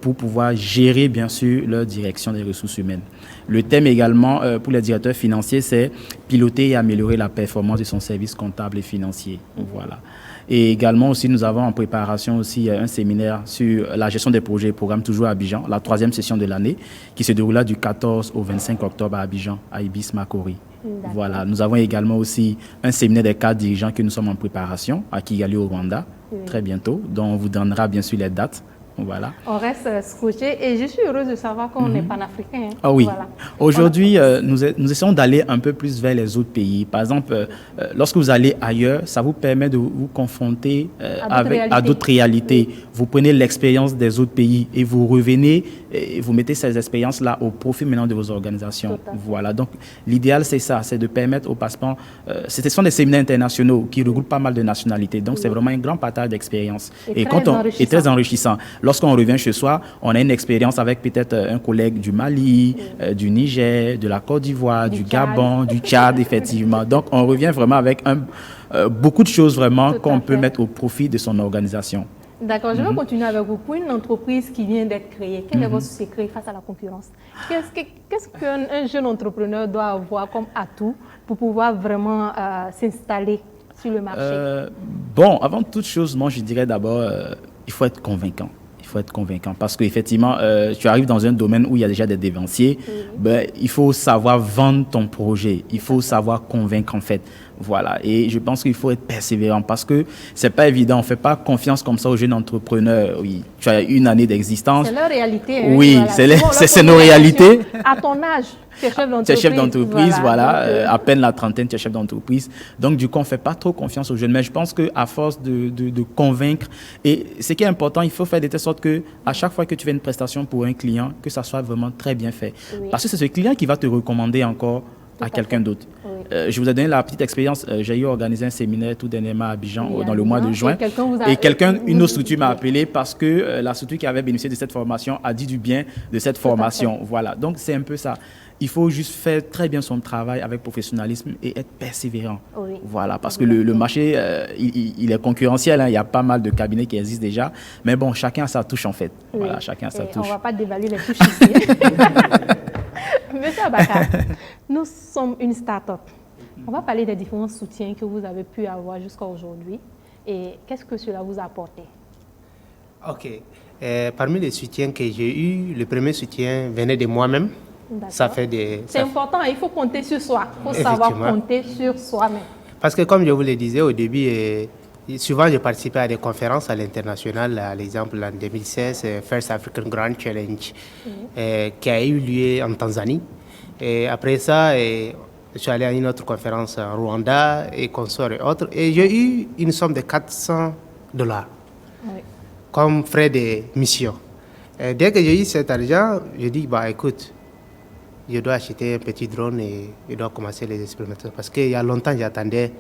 pour pouvoir gérer, bien sûr, leur direction des ressources humaines. Le thème également pour les directeurs financiers, c'est piloter et améliorer la performance de son service comptable et financier. Voilà. Et également aussi, nous avons en préparation aussi un séminaire sur la gestion des projets et programmes, toujours à Abidjan, la 3e session de l'année, qui se déroulera du 14 au 25 octobre à Abidjan, à Ibis Makori. Voilà. Nous avons également aussi un séminaire des cadres dirigeants que nous sommes en préparation à Kigali au Rwanda, très bientôt, dont on vous donnera bien sûr les dates. Voilà. On reste scotché et je suis heureuse de savoir qu'on est panafricain. Ah oui. Voilà. Aujourd'hui, nous essayons d'aller un peu plus vers les autres pays. Par exemple, lorsque vous allez ailleurs, ça vous permet de vous confronter à d'autres réalités. Vous prenez l'expérience des autres pays et vous revenez et vous mettez ces expériences-là au profit maintenant de vos organisations. Voilà. Donc, l'idéal, c'est ça, c'est de permettre aux participants... ce sont des séminaires internationaux qui regroupent pas mal de nationalités. Donc, c'est vraiment un grand partage d'expérience. Et très enrichissant. Lorsqu'on revient chez soi, on a une expérience avec peut-être un collègue du Mali, du Niger, de la Côte d'Ivoire, du Gabon, du Tchad, effectivement. Donc, on revient vraiment avec beaucoup de choses vraiment qu'on peut mettre au profit de son organisation. D'accord, je vais continuer avec vous. Pour une entreprise qui vient d'être créée, quel est votre secret face à la concurrence? Qu'est-ce qu'un jeune entrepreneur doit avoir comme atout pour pouvoir vraiment s'installer sur le marché? Bon, avant toute chose, moi je dirais d'abord, il faut être convaincant. Il faut être convaincant. Parce qu'effectivement, tu arrives dans un domaine où il y a déjà des dévanciers, ben, il faut savoir vendre ton projet, il faut savoir convaincre en fait. Voilà, et je pense qu'il faut être persévérant parce que c'est pas évident, on fait pas confiance comme ça aux jeunes entrepreneurs. Oui, tu as une année d'existence. C'est leur réalité. Hein, oui, voilà. c'est nos réalités. À ton âge, tu es chef d'entreprise. Tu es chef d'entreprise, voilà. Donc, à peine la trentaine, tu es chef d'entreprise. Donc, du coup, on ne fait pas trop confiance aux jeunes. Mais je pense qu'à force de convaincre, et ce qui est important, il faut faire de telle sorte qu'à chaque fois que tu fais une prestation pour un client, que ça soit vraiment très bien fait. Oui. Parce que c'est ce client qui va te recommander encore à quelqu'un d'autre. Oui. Je vous ai donné la petite expérience. J'ai eu organisé un séminaire tout dernièrement à Abidjan dans le mois de juin. Et une autre structure m'a appelé parce que la structure qui avait bénéficié de cette formation a dit du bien de cette formation. Voilà. Donc, c'est un peu ça. Il faut juste faire très bien son travail avec professionnalisme et être persévérant. Oui. Voilà, parce que le marché, il est concurrentiel. Hein. Il y a pas mal de cabinets qui existent déjà. Mais bon, chacun a sa touche, en fait. Oui. Voilà, chacun a sa touche. On ne va pas dévaluer les touches ici. Monsieur Abakar, nous sommes une start-up. On va parler des différents soutiens que vous avez pu avoir jusqu'à aujourd'hui. Et qu'est-ce que cela vous a apporté? OK. Parmi les soutiens que j'ai eus, le premier soutien venait de moi-même. Ça fait des... C'est important, il faut compter sur soi. Il faut savoir compter sur soi-même. Parce que comme je vous le disais au début, souvent je participais à des conférences à l'international. À l'exemple, en 2016, First African Grand Challenge, qui a eu lieu en Tanzanie. Et après ça, je suis allé à une autre conférence en Rwanda et consorts et autres. Et j'ai eu une somme de $400 comme frais de mission. Et dès que j'ai eu cet argent, je dis, bah écoute, je dois acheter un petit drone et je dois commencer les expérimentations. Parce qu'il y a longtemps, j'attendais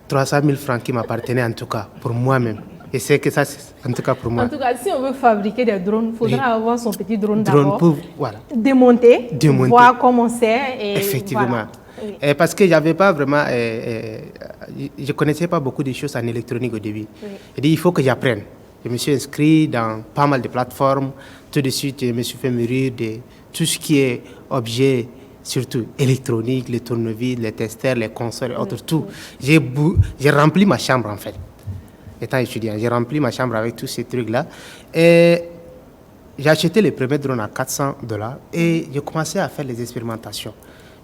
300 000 francs qui m'appartenaient en tout cas, pour moi-même. Et c'est que ça, en tout cas pour moi. En tout cas, si on veut fabriquer des drones, il faudra avoir son petit drone d'abord. Pour, voilà. Démonter, voir comment c'est. Effectivement. Voilà. Oui. Parce que j'avais pas vraiment... je ne connaissais pas beaucoup de choses en électronique au début. Oui. J'ai dit, il faut que j'apprenne. Je me suis inscrit dans pas mal de plateformes. Tout de suite, je me suis fait mûrir de tout ce qui est objet, surtout électronique, les tournevis, les testeurs, les consoles et autres, tout. J'ai rempli ma chambre, en fait, étant étudiant. J'ai rempli ma chambre avec tous ces trucs-là. Et j'ai acheté les premiers drones à $400 et j'ai commencé à faire les expérimentations.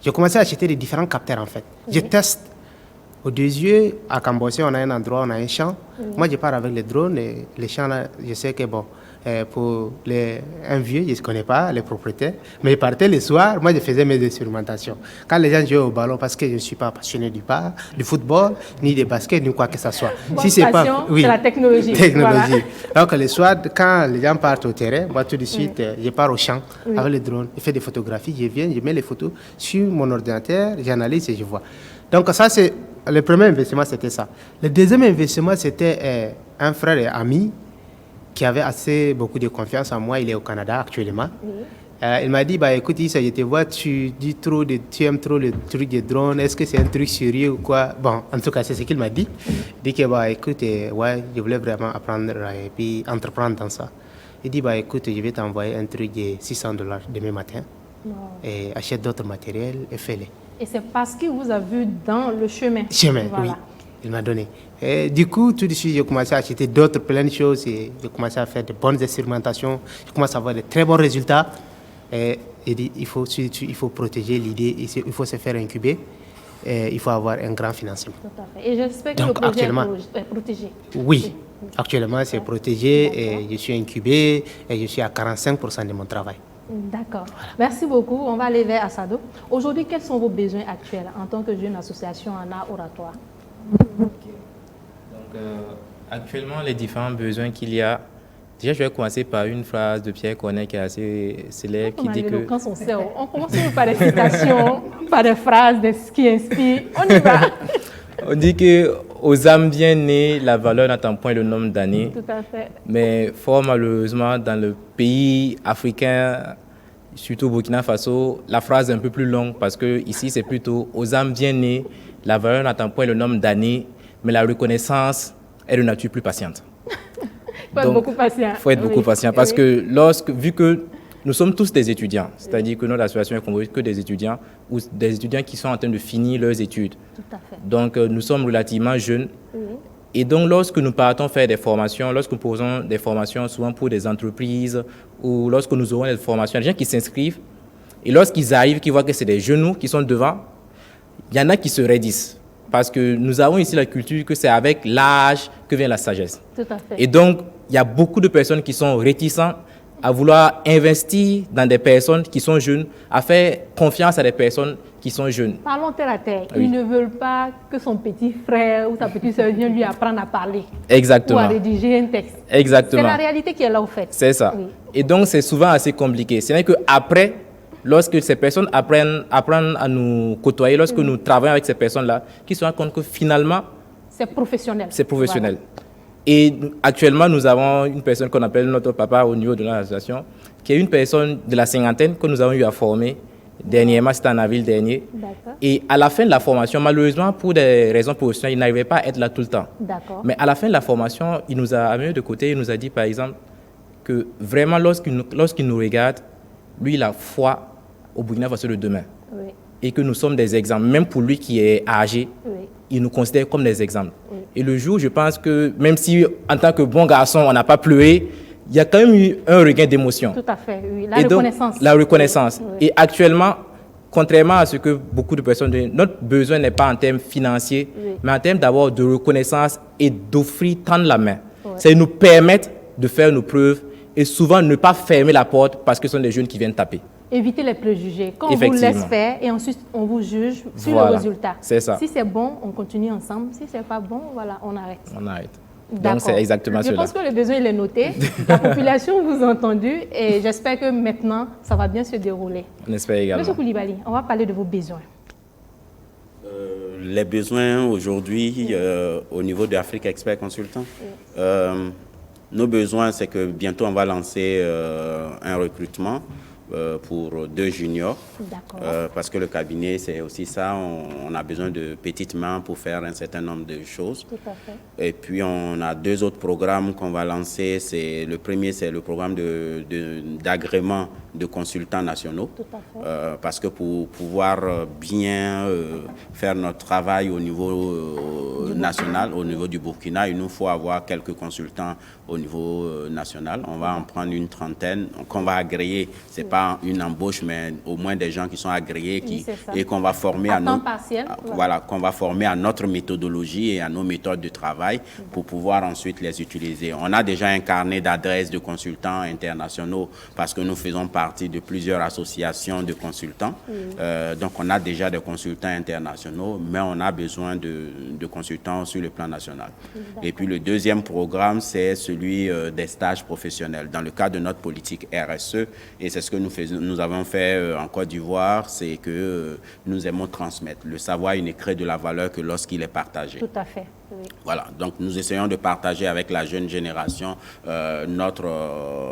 J'ai commencé à acheter les différents capteurs, en fait. Je teste. Aux deux yeux, à Cambossé, on a un endroit, on a un champ. Moi, je pars avec les drones et les champs, là, je sais que, bon, pour un vieux, je ne connais pas les propriétaires, mais je partais le soir, moi, je faisais mes expérimentations. Quand les gens jouaient au ballon, parce que je ne suis pas passionné du football, ni des baskets, ni quoi que ce soit. Si c'est pas, oui, c'est la technologie. Voilà. Donc, le soir, quand les gens partent au terrain, moi, tout de suite, je pars au champ avec les drones, je fais des photographies, je viens, je mets les photos sur mon ordinateur, j'analyse et je vois. Donc, ça, c'est... Le premier investissement, c'était ça. Le deuxième investissement, c'était un frère et ami qui avait beaucoup de confiance en moi. Il est au Canada actuellement. Il m'a dit, bah, écoute, Issa, je te vois, tu aimes trop le truc des drones. Est-ce que c'est un truc sérieux ou quoi? Bon, en tout cas, c'est ce qu'il m'a dit. Il dit que, bah, écoute, ouais, je voulais vraiment apprendre et puis entreprendre dans ça. Il dit, bah, écoute, je vais t'envoyer un truc de $600 demain matin. Et achète d'autres matériels et fais-les. Et c'est parce qu'il vous a vu dans le chemin. Voilà. Oui, il m'a donné. Et du coup, tout de suite, j'ai commencé à acheter plein de choses et j'ai commencé à faire de bonnes expérimentations. J'ai commencé à avoir de très bons résultats. Et il faut protéger l'idée, il faut se faire incuber. Et il faut avoir un grand financement. Tout à fait. Et j'espère que le projet est protégé. Oui, actuellement, c'est protégé et je suis incubé et je suis à 45% de mon travail. D'accord. Voilà. Merci beaucoup. On va aller vers Assado. Aujourd'hui, quels sont vos besoins actuels en tant que jeune association en art oratoire? Donc, actuellement, les différents besoins qu'il y a. Déjà, je vais commencer par une phrase de Pierre Corneille qui est assez célèbre, qui dit que... On commence par des citations, par des phrases qui inspirent. On y va. On dit qu'aux âmes bien nées, la valeur n'attend point le nombre d'années. Tout à fait. Mais fort malheureusement, dans le pays africain, surtout au Burkina Faso, la phrase est un peu plus longue parce que ici c'est plutôt aux âmes bien nées, la valeur n'attend point le nombre d'années, mais la reconnaissance est de nature plus patiente. Il faut être beaucoup patient. Il faut être beaucoup patient parce que vu que nous sommes tous des étudiants, c'est-à-dire que notre association est composée que des étudiants ou des étudiants qui sont en train de finir leurs études. Tout à fait. Donc nous sommes relativement jeunes Et donc, lorsque nous partons faire des formations, lorsque nous posons des formations souvent pour des entreprises ou lorsque nous aurons des formations, il y a des gens qui s'inscrivent et lorsqu'ils arrivent, qu'ils voient que c'est des genoux qui sont devant, il y en a qui se raidissent. Parce que nous avons ici la culture que c'est avec l'âge que vient la sagesse. Tout à fait. Et donc, il y a beaucoup de personnes qui sont réticentes à vouloir investir dans des personnes qui sont jeunes, à faire confiance à des personnes qui sont jeunes. Parlons terre à terre. Oui. Ils ne veulent pas que son petit frère ou sa petite soeur vienne lui apprendre à parler Exactement. ou à rédiger un texte. Exactement. C'est la réalité qui est là, au fait. C'est ça. Oui. Et donc, c'est souvent assez compliqué. Ce n'est qu'après, lorsque ces personnes apprennent à nous côtoyer, lorsque nous travaillons avec ces personnes-là, qu'ils se rendent compte que finalement, C'est professionnel. c'est professionnel. Et actuellement, nous avons une personne qu'on appelle notre papa au niveau de notre association, qui est une personne de la cinquantaine que nous avons eu à former. Dernièrement, c'était en avril dernier. D'accord. Et à la fin de la formation, malheureusement, pour des raisons professionnelles, il n'arrivait pas à être là tout le temps. D'accord. Mais à la fin de la formation, il nous a amené de côté, il nous a dit, par exemple, que vraiment, lorsqu'il nous regarde, lui, il a foi au Burkina Faso de demain. Oui. Et que nous sommes des exemples. Même pour lui qui est âgé, Oui. il nous considère comme des exemples. Oui. Et le jour, je pense que même si, en tant que bon garçon, on n'a pas pleuré, il y a quand même eu un regain d'émotion. Tout à fait, oui. La Et donc, reconnaissance. la reconnaissance. Oui. Et actuellement, contrairement à ce que beaucoup de personnes disent, notre besoin n'est pas en termes financiers, Oui. mais en termes d'abord de reconnaissance et d'offrir, tendre la main. Oui. C'est nous permettre de faire nos preuves et souvent ne pas fermer la porte parce que ce sont des jeunes qui viennent taper. Éviter les préjugés. Quand on vous Effectivement. laisse faire et ensuite on vous juge sur Voilà. le résultat. C'est ça. Si c'est bon, on continue ensemble. Si c'est pas bon, voilà, on arrête. On arrête. D'accord. Donc c'est exactement Je cela. pense que le besoin il est noté. La population vous a entendu et j'espère que maintenant ça va bien se dérouler. On espère également. Monsieur Koulibaly, on va parler de vos besoins. Les besoins aujourd'hui au niveau de Afrique Expert Consultant, nos besoins, c'est que bientôt on va lancer un recrutement pour 2 juniors. D'accord. Parce que le cabinet, c'est aussi ça, on a besoin de petites mains pour faire un certain nombre de choses. Tout à fait. Et puis on a 2 autres programmes qu'on va lancer. Le premier, c'est le programme d'agrément de consultants nationaux. Tout à fait. Parce que pour pouvoir bien faire notre travail au niveau national, au niveau du Burkina, il nous faut avoir quelques consultants au niveau national. On va en prendre une trentaine qu'on va agréer. C'est pas une embauche, mais au moins des gens qui sont agréés Oui, c'est ça. et qu'on va former À temps partiel, voilà, qu'on va former à notre méthodologie et à nos méthodes de travail pour pouvoir ensuite les utiliser. On a déjà un carnet d'adresses de consultants internationaux parce que nous faisons partie de plusieurs associations de consultants. Donc, on a déjà des consultants internationaux, mais on a besoin de consultants sur le plan national. Et puis, le deuxième programme, c'est celui des stages professionnels dans le cadre de notre politique RSE. Et c'est ce que nous avons fait en Côte d'Ivoire, c'est que nous aimons transmettre. Le savoir, il ne crée de la valeur que lorsqu'il est partagé. Tout à fait. Oui. Voilà, donc nous essayons de partager avec la jeune génération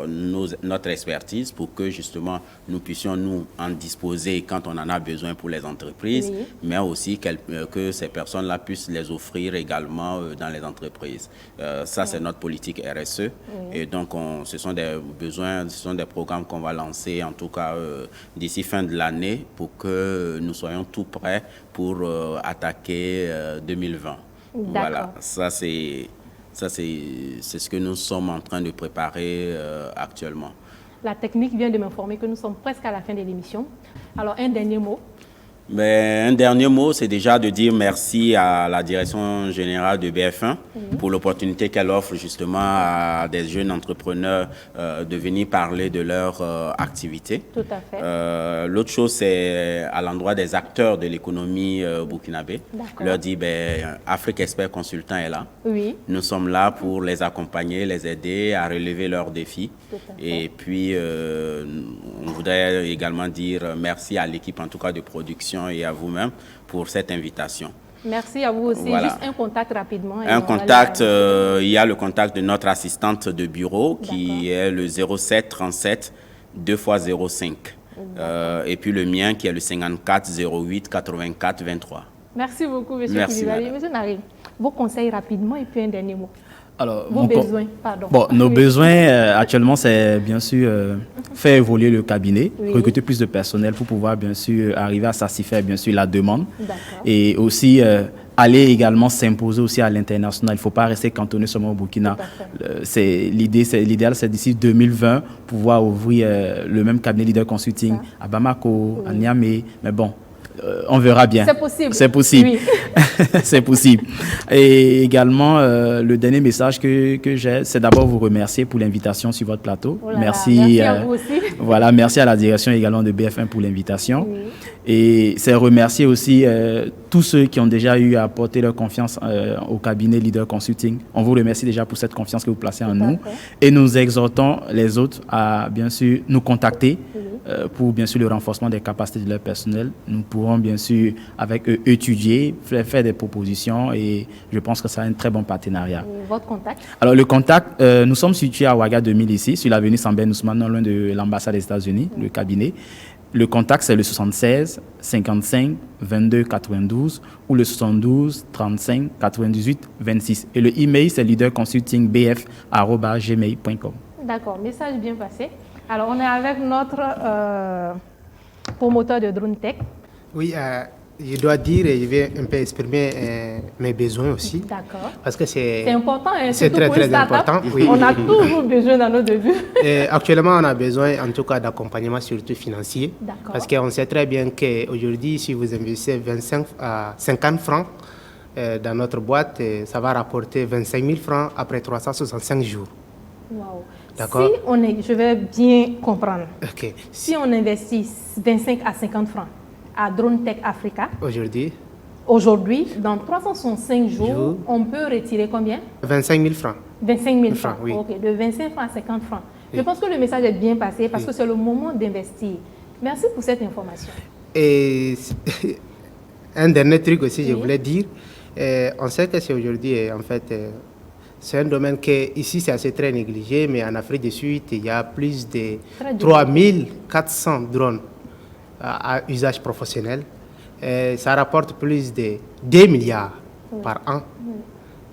notre expertise pour que justement nous puissions nous en disposer quand on en a besoin pour les entreprises, Oui. mais aussi que ces personnes-là puissent les offrir également dans les entreprises. Ça, c'est notre politique RSE. Oui. Et donc, ce sont des besoins, ce sont des programmes qu'on va lancer en tout cas d'ici fin de l'année pour que nous soyons tout prêts pour attaquer 2020. Voilà, ça c'est ce que nous sommes en train de préparer actuellement. La technique vient de m'informer que nous sommes presque à la fin de l'émission. Alors, un dernier mot. Mais un dernier mot, c'est déjà de dire merci à la direction générale de BF1 pour l'opportunité qu'elle offre justement à des jeunes entrepreneurs de venir parler de leur activité. Tout à fait. L'autre chose, c'est à l'endroit des acteurs de l'économie burkinabé. Leur dire, Afrique Expert Consultant est là. Oui. Nous sommes là pour les accompagner, les aider à relever leurs défis. Et puis, on voudrait également dire merci à l'équipe, en tout cas de production, et à vous-même pour cette invitation. Merci à vous aussi. Voilà. Juste un contact rapidement. Un contact, il y a le contact de notre assistante de bureau qui est le 07 37 2 x 05. Et puis le mien qui est le 54 08 84 23. Merci beaucoup, monsieur Koulibaly. Monsieur Nari, vos conseils rapidement et puis un dernier mot. Alors, vos besoins, pardon. Bon, nos besoins actuellement, c'est bien sûr faire évoluer le cabinet, recruter plus de personnel pour pouvoir bien sûr arriver à satisfaire bien sûr la demande et aussi aller également s'imposer aussi à l'international. Il ne faut pas rester cantonné seulement au Burkina. L'idéal, c'est d'ici 2020 pouvoir ouvrir le même cabinet leader consulting à Bamako, à Niamey. Mais bon, on verra bien. C'est possible. C'est possible. Oui. C'est possible. Et également, le dernier message que j'ai, c'est d'abord vous remercier pour l'invitation sur votre plateau. Oh là là, merci à vous aussi. Voilà, merci à la direction également de BFM pour l'invitation. Oui. Et c'est remercier aussi tous ceux qui ont déjà eu à apporter leur confiance au cabinet Leader Consulting. On vous remercie déjà pour cette confiance que vous placez en nous. Et nous exhortons les autres à, bien sûr, nous contacter pour, bien sûr, le renforcement des capacités de leur personnel. Nous pourrons, bien sûr, avec eux, étudier, faire des propositions et je pense que ça a un très bon partenariat. Et votre contact? Alors, le contact, nous sommes situés à Ouaga 2000 ici, sur l'avenue Sambène Ousmane, non loin de l'ambassade des États-Unis, le cabinet. Le contact, c'est le 76 55 22 92 ou le 72 35 98 26. Et le email, c'est leaderconsultingbf@gmail.com. D'accord, message bien passé. Alors, on est avec notre promoteur de Drone Tech. Oui, je dois dire et je vais un peu exprimer mes besoins aussi. D'accord. Parce que c'est important, hein, c'est surtout pour très une start-up. important. Oui. On a toujours besoin dans nos débuts. Actuellement, on a besoin en tout cas d'accompagnement surtout financier. D'accord. Parce qu'on sait très bien qu'aujourd'hui, si vous investissez 25 à 50 francs dans notre boîte, ça va rapporter 25 000 francs après 365 jours. Wow. D'accord. Je vais bien comprendre. Ok. Si on investit 25 à 50 francs à Drone Tech Africa, aujourd'hui, dans 365 jours, on peut retirer combien? 25 000 francs. 25 000 francs, oui. Ok, de 25 francs à 50 francs. Oui. Je pense que le message est bien passé parce que c'est le moment d'investir. Merci pour cette information. Et un dernier truc aussi, je voulais dire, on sait que c'est aujourd'hui, en fait, c'est un domaine qui, ici, c'est assez très négligé, mais en Afrique du Sud, il y a plus de 3400 drones à usage professionnel. Ça rapporte plus de 2 milliards par an.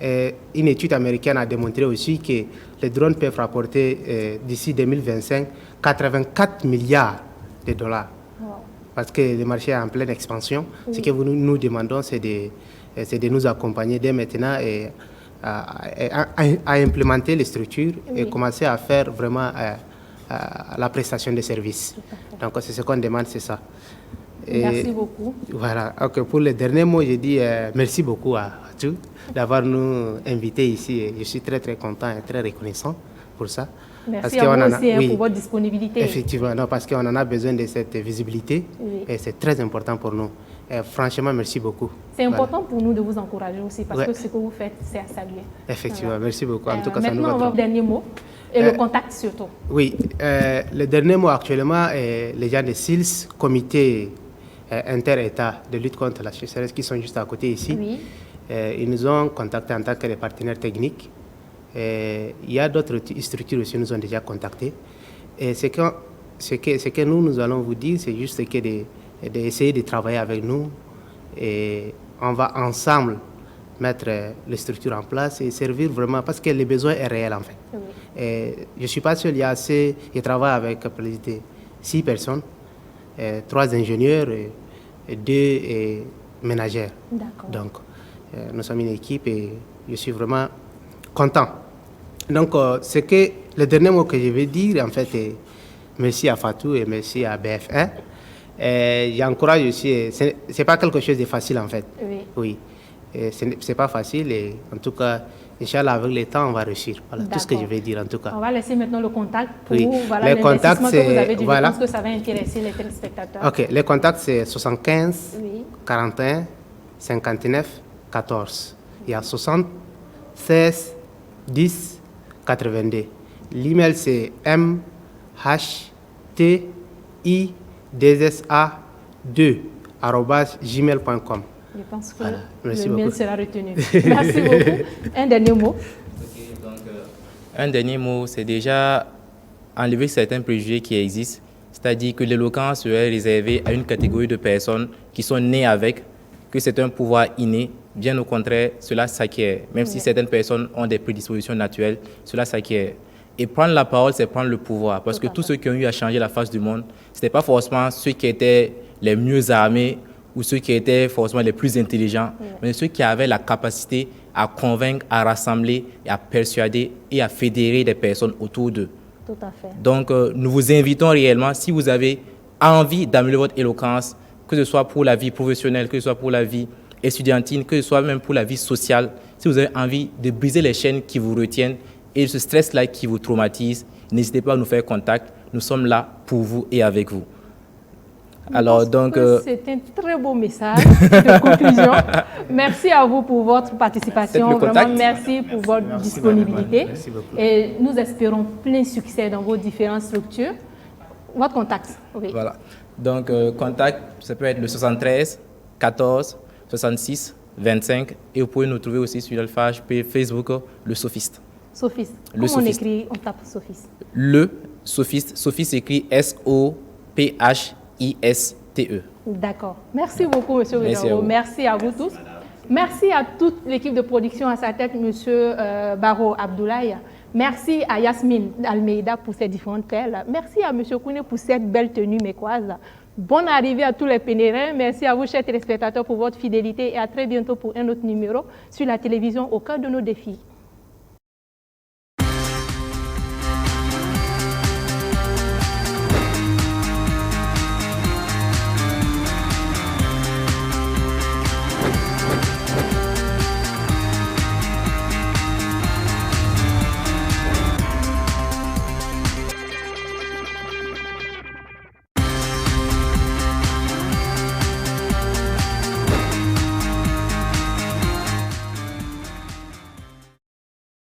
Une étude américaine a démontré aussi que les drones peuvent rapporter d'ici 2025 84 milliards de dollars. Wow. Parce que le marché est en pleine expansion. Ce que nous demandons, c'est de nous accompagner dès maintenant et à implémenter les structures et commencer à faire vraiment la prestation de services. Donc, c'est ce qu'on demande, c'est ça. Merci beaucoup. Voilà. Okay, pour le dernier mot, je dis merci beaucoup à tous d'avoir nous invités ici. Je suis très, très content et très reconnaissant pour ça. Merci à vous aussi pour votre disponibilité. Effectivement, non, parce qu'on en a besoin de cette visibilité et c'est très important pour nous. Et franchement, merci beaucoup. C'est important pour nous de vous encourager aussi parce que ce que vous faites, c'est à saluer. Effectivement, merci beaucoup. En tout cas, maintenant, on va au dernier mot et le contact surtout. Oui, le dernier mot actuellement, les gens de SILS, comité inter-État de lutte contre la sécheresse qui sont juste à côté ici, ils nous ont contactés en tant que des partenaires techniques. Il y a d'autres structures aussi qui nous ont déjà contactés. Et ce que nous allons vous dire, c'est juste d'essayer de travailler avec nous et on va ensemble mettre les structures en place et servir vraiment parce que le besoin est réel en fait. Et je ne suis pas seul, je travaille avec plus de 6 personnes, 3 ingénieurs et 2 ménagères. Donc nous sommes une équipe et je suis vraiment content. Donc le dernier mot que je vais dire en fait est merci à Fatou et merci à BF1. J'encourage aussi, ce n'est pas quelque chose de facile en fait. Oui. Ce n'est pas facile et en tout cas, Inch'Allah, avec le temps, on va réussir. Voilà tout ce que je vais dire en tout cas. On va laisser maintenant le contact pour le contact, que vous avez dit. Je pense que ça va intéresser les téléspectateurs. Ok, le contact c'est 75 41 59 14. Il y a 60 16 10 82. L'email c'est mhti2sa2@gmail.com. Je pense que le mail sera retenu. Merci beaucoup. Un dernier mot. Un dernier mot, c'est déjà enlever certains préjugés qui existent, c'est-à-dire que l'éloquence serait réservée à une catégorie de personnes qui sont nées avec, que c'est un pouvoir inné. Bien au contraire, cela s'acquiert. Même si certaines personnes ont des prédispositions naturelles, cela s'acquiert. Et prendre la parole, c'est prendre le pouvoir. Parce que tous ceux qui ont eu à changer la face du monde, ce n'était pas forcément ceux qui étaient les mieux armés ou ceux qui étaient forcément les plus intelligents, mais ceux qui avaient la capacité à convaincre, à rassembler, et à persuader et à fédérer des personnes autour d'eux. Tout à fait. Donc, nous vous invitons réellement, si vous avez envie d'améliorer votre éloquence, que ce soit pour la vie professionnelle, que ce soit pour la vie estudiantine, que ce soit même pour la vie sociale, si vous avez envie de briser les chaînes qui vous retiennent et ce stress-là qui vous traumatise, n'hésitez pas à nous faire contact. Nous sommes là pour vous et avec vous. Alors, donc, c'est un très beau message de conclusion. Merci à vous pour votre participation. Vraiment, merci pour votre disponibilité. Merci beaucoup. Et nous espérons plein succès dans vos différentes structures. Votre contact. Oui. Voilà. Donc, contact, ça peut être le 73 14 66 25. Et vous pouvez nous trouver aussi sur la page Facebook, le Sophiste. Sophiste. Le Comment Sophiste. on écrit? On tape Sophiste. Le Sophiste. Sophiste s'écrit S-O-P-H-I-S-T-E. D'accord. Merci beaucoup, M. Merci à Rudaro. vous. Merci à vous tous. Merci à toute l'équipe de production, à sa tête, M. Baro Abdoulaye. Merci à Yasmine Almeida pour ses différentes perles. Merci à M. Kouné pour cette belle tenue mécoise. Bonne arrivée à tous les pénérins. Merci à vous, chers téléspectateurs, pour votre fidélité et à très bientôt pour un autre numéro sur la télévision au cœur de nos défis.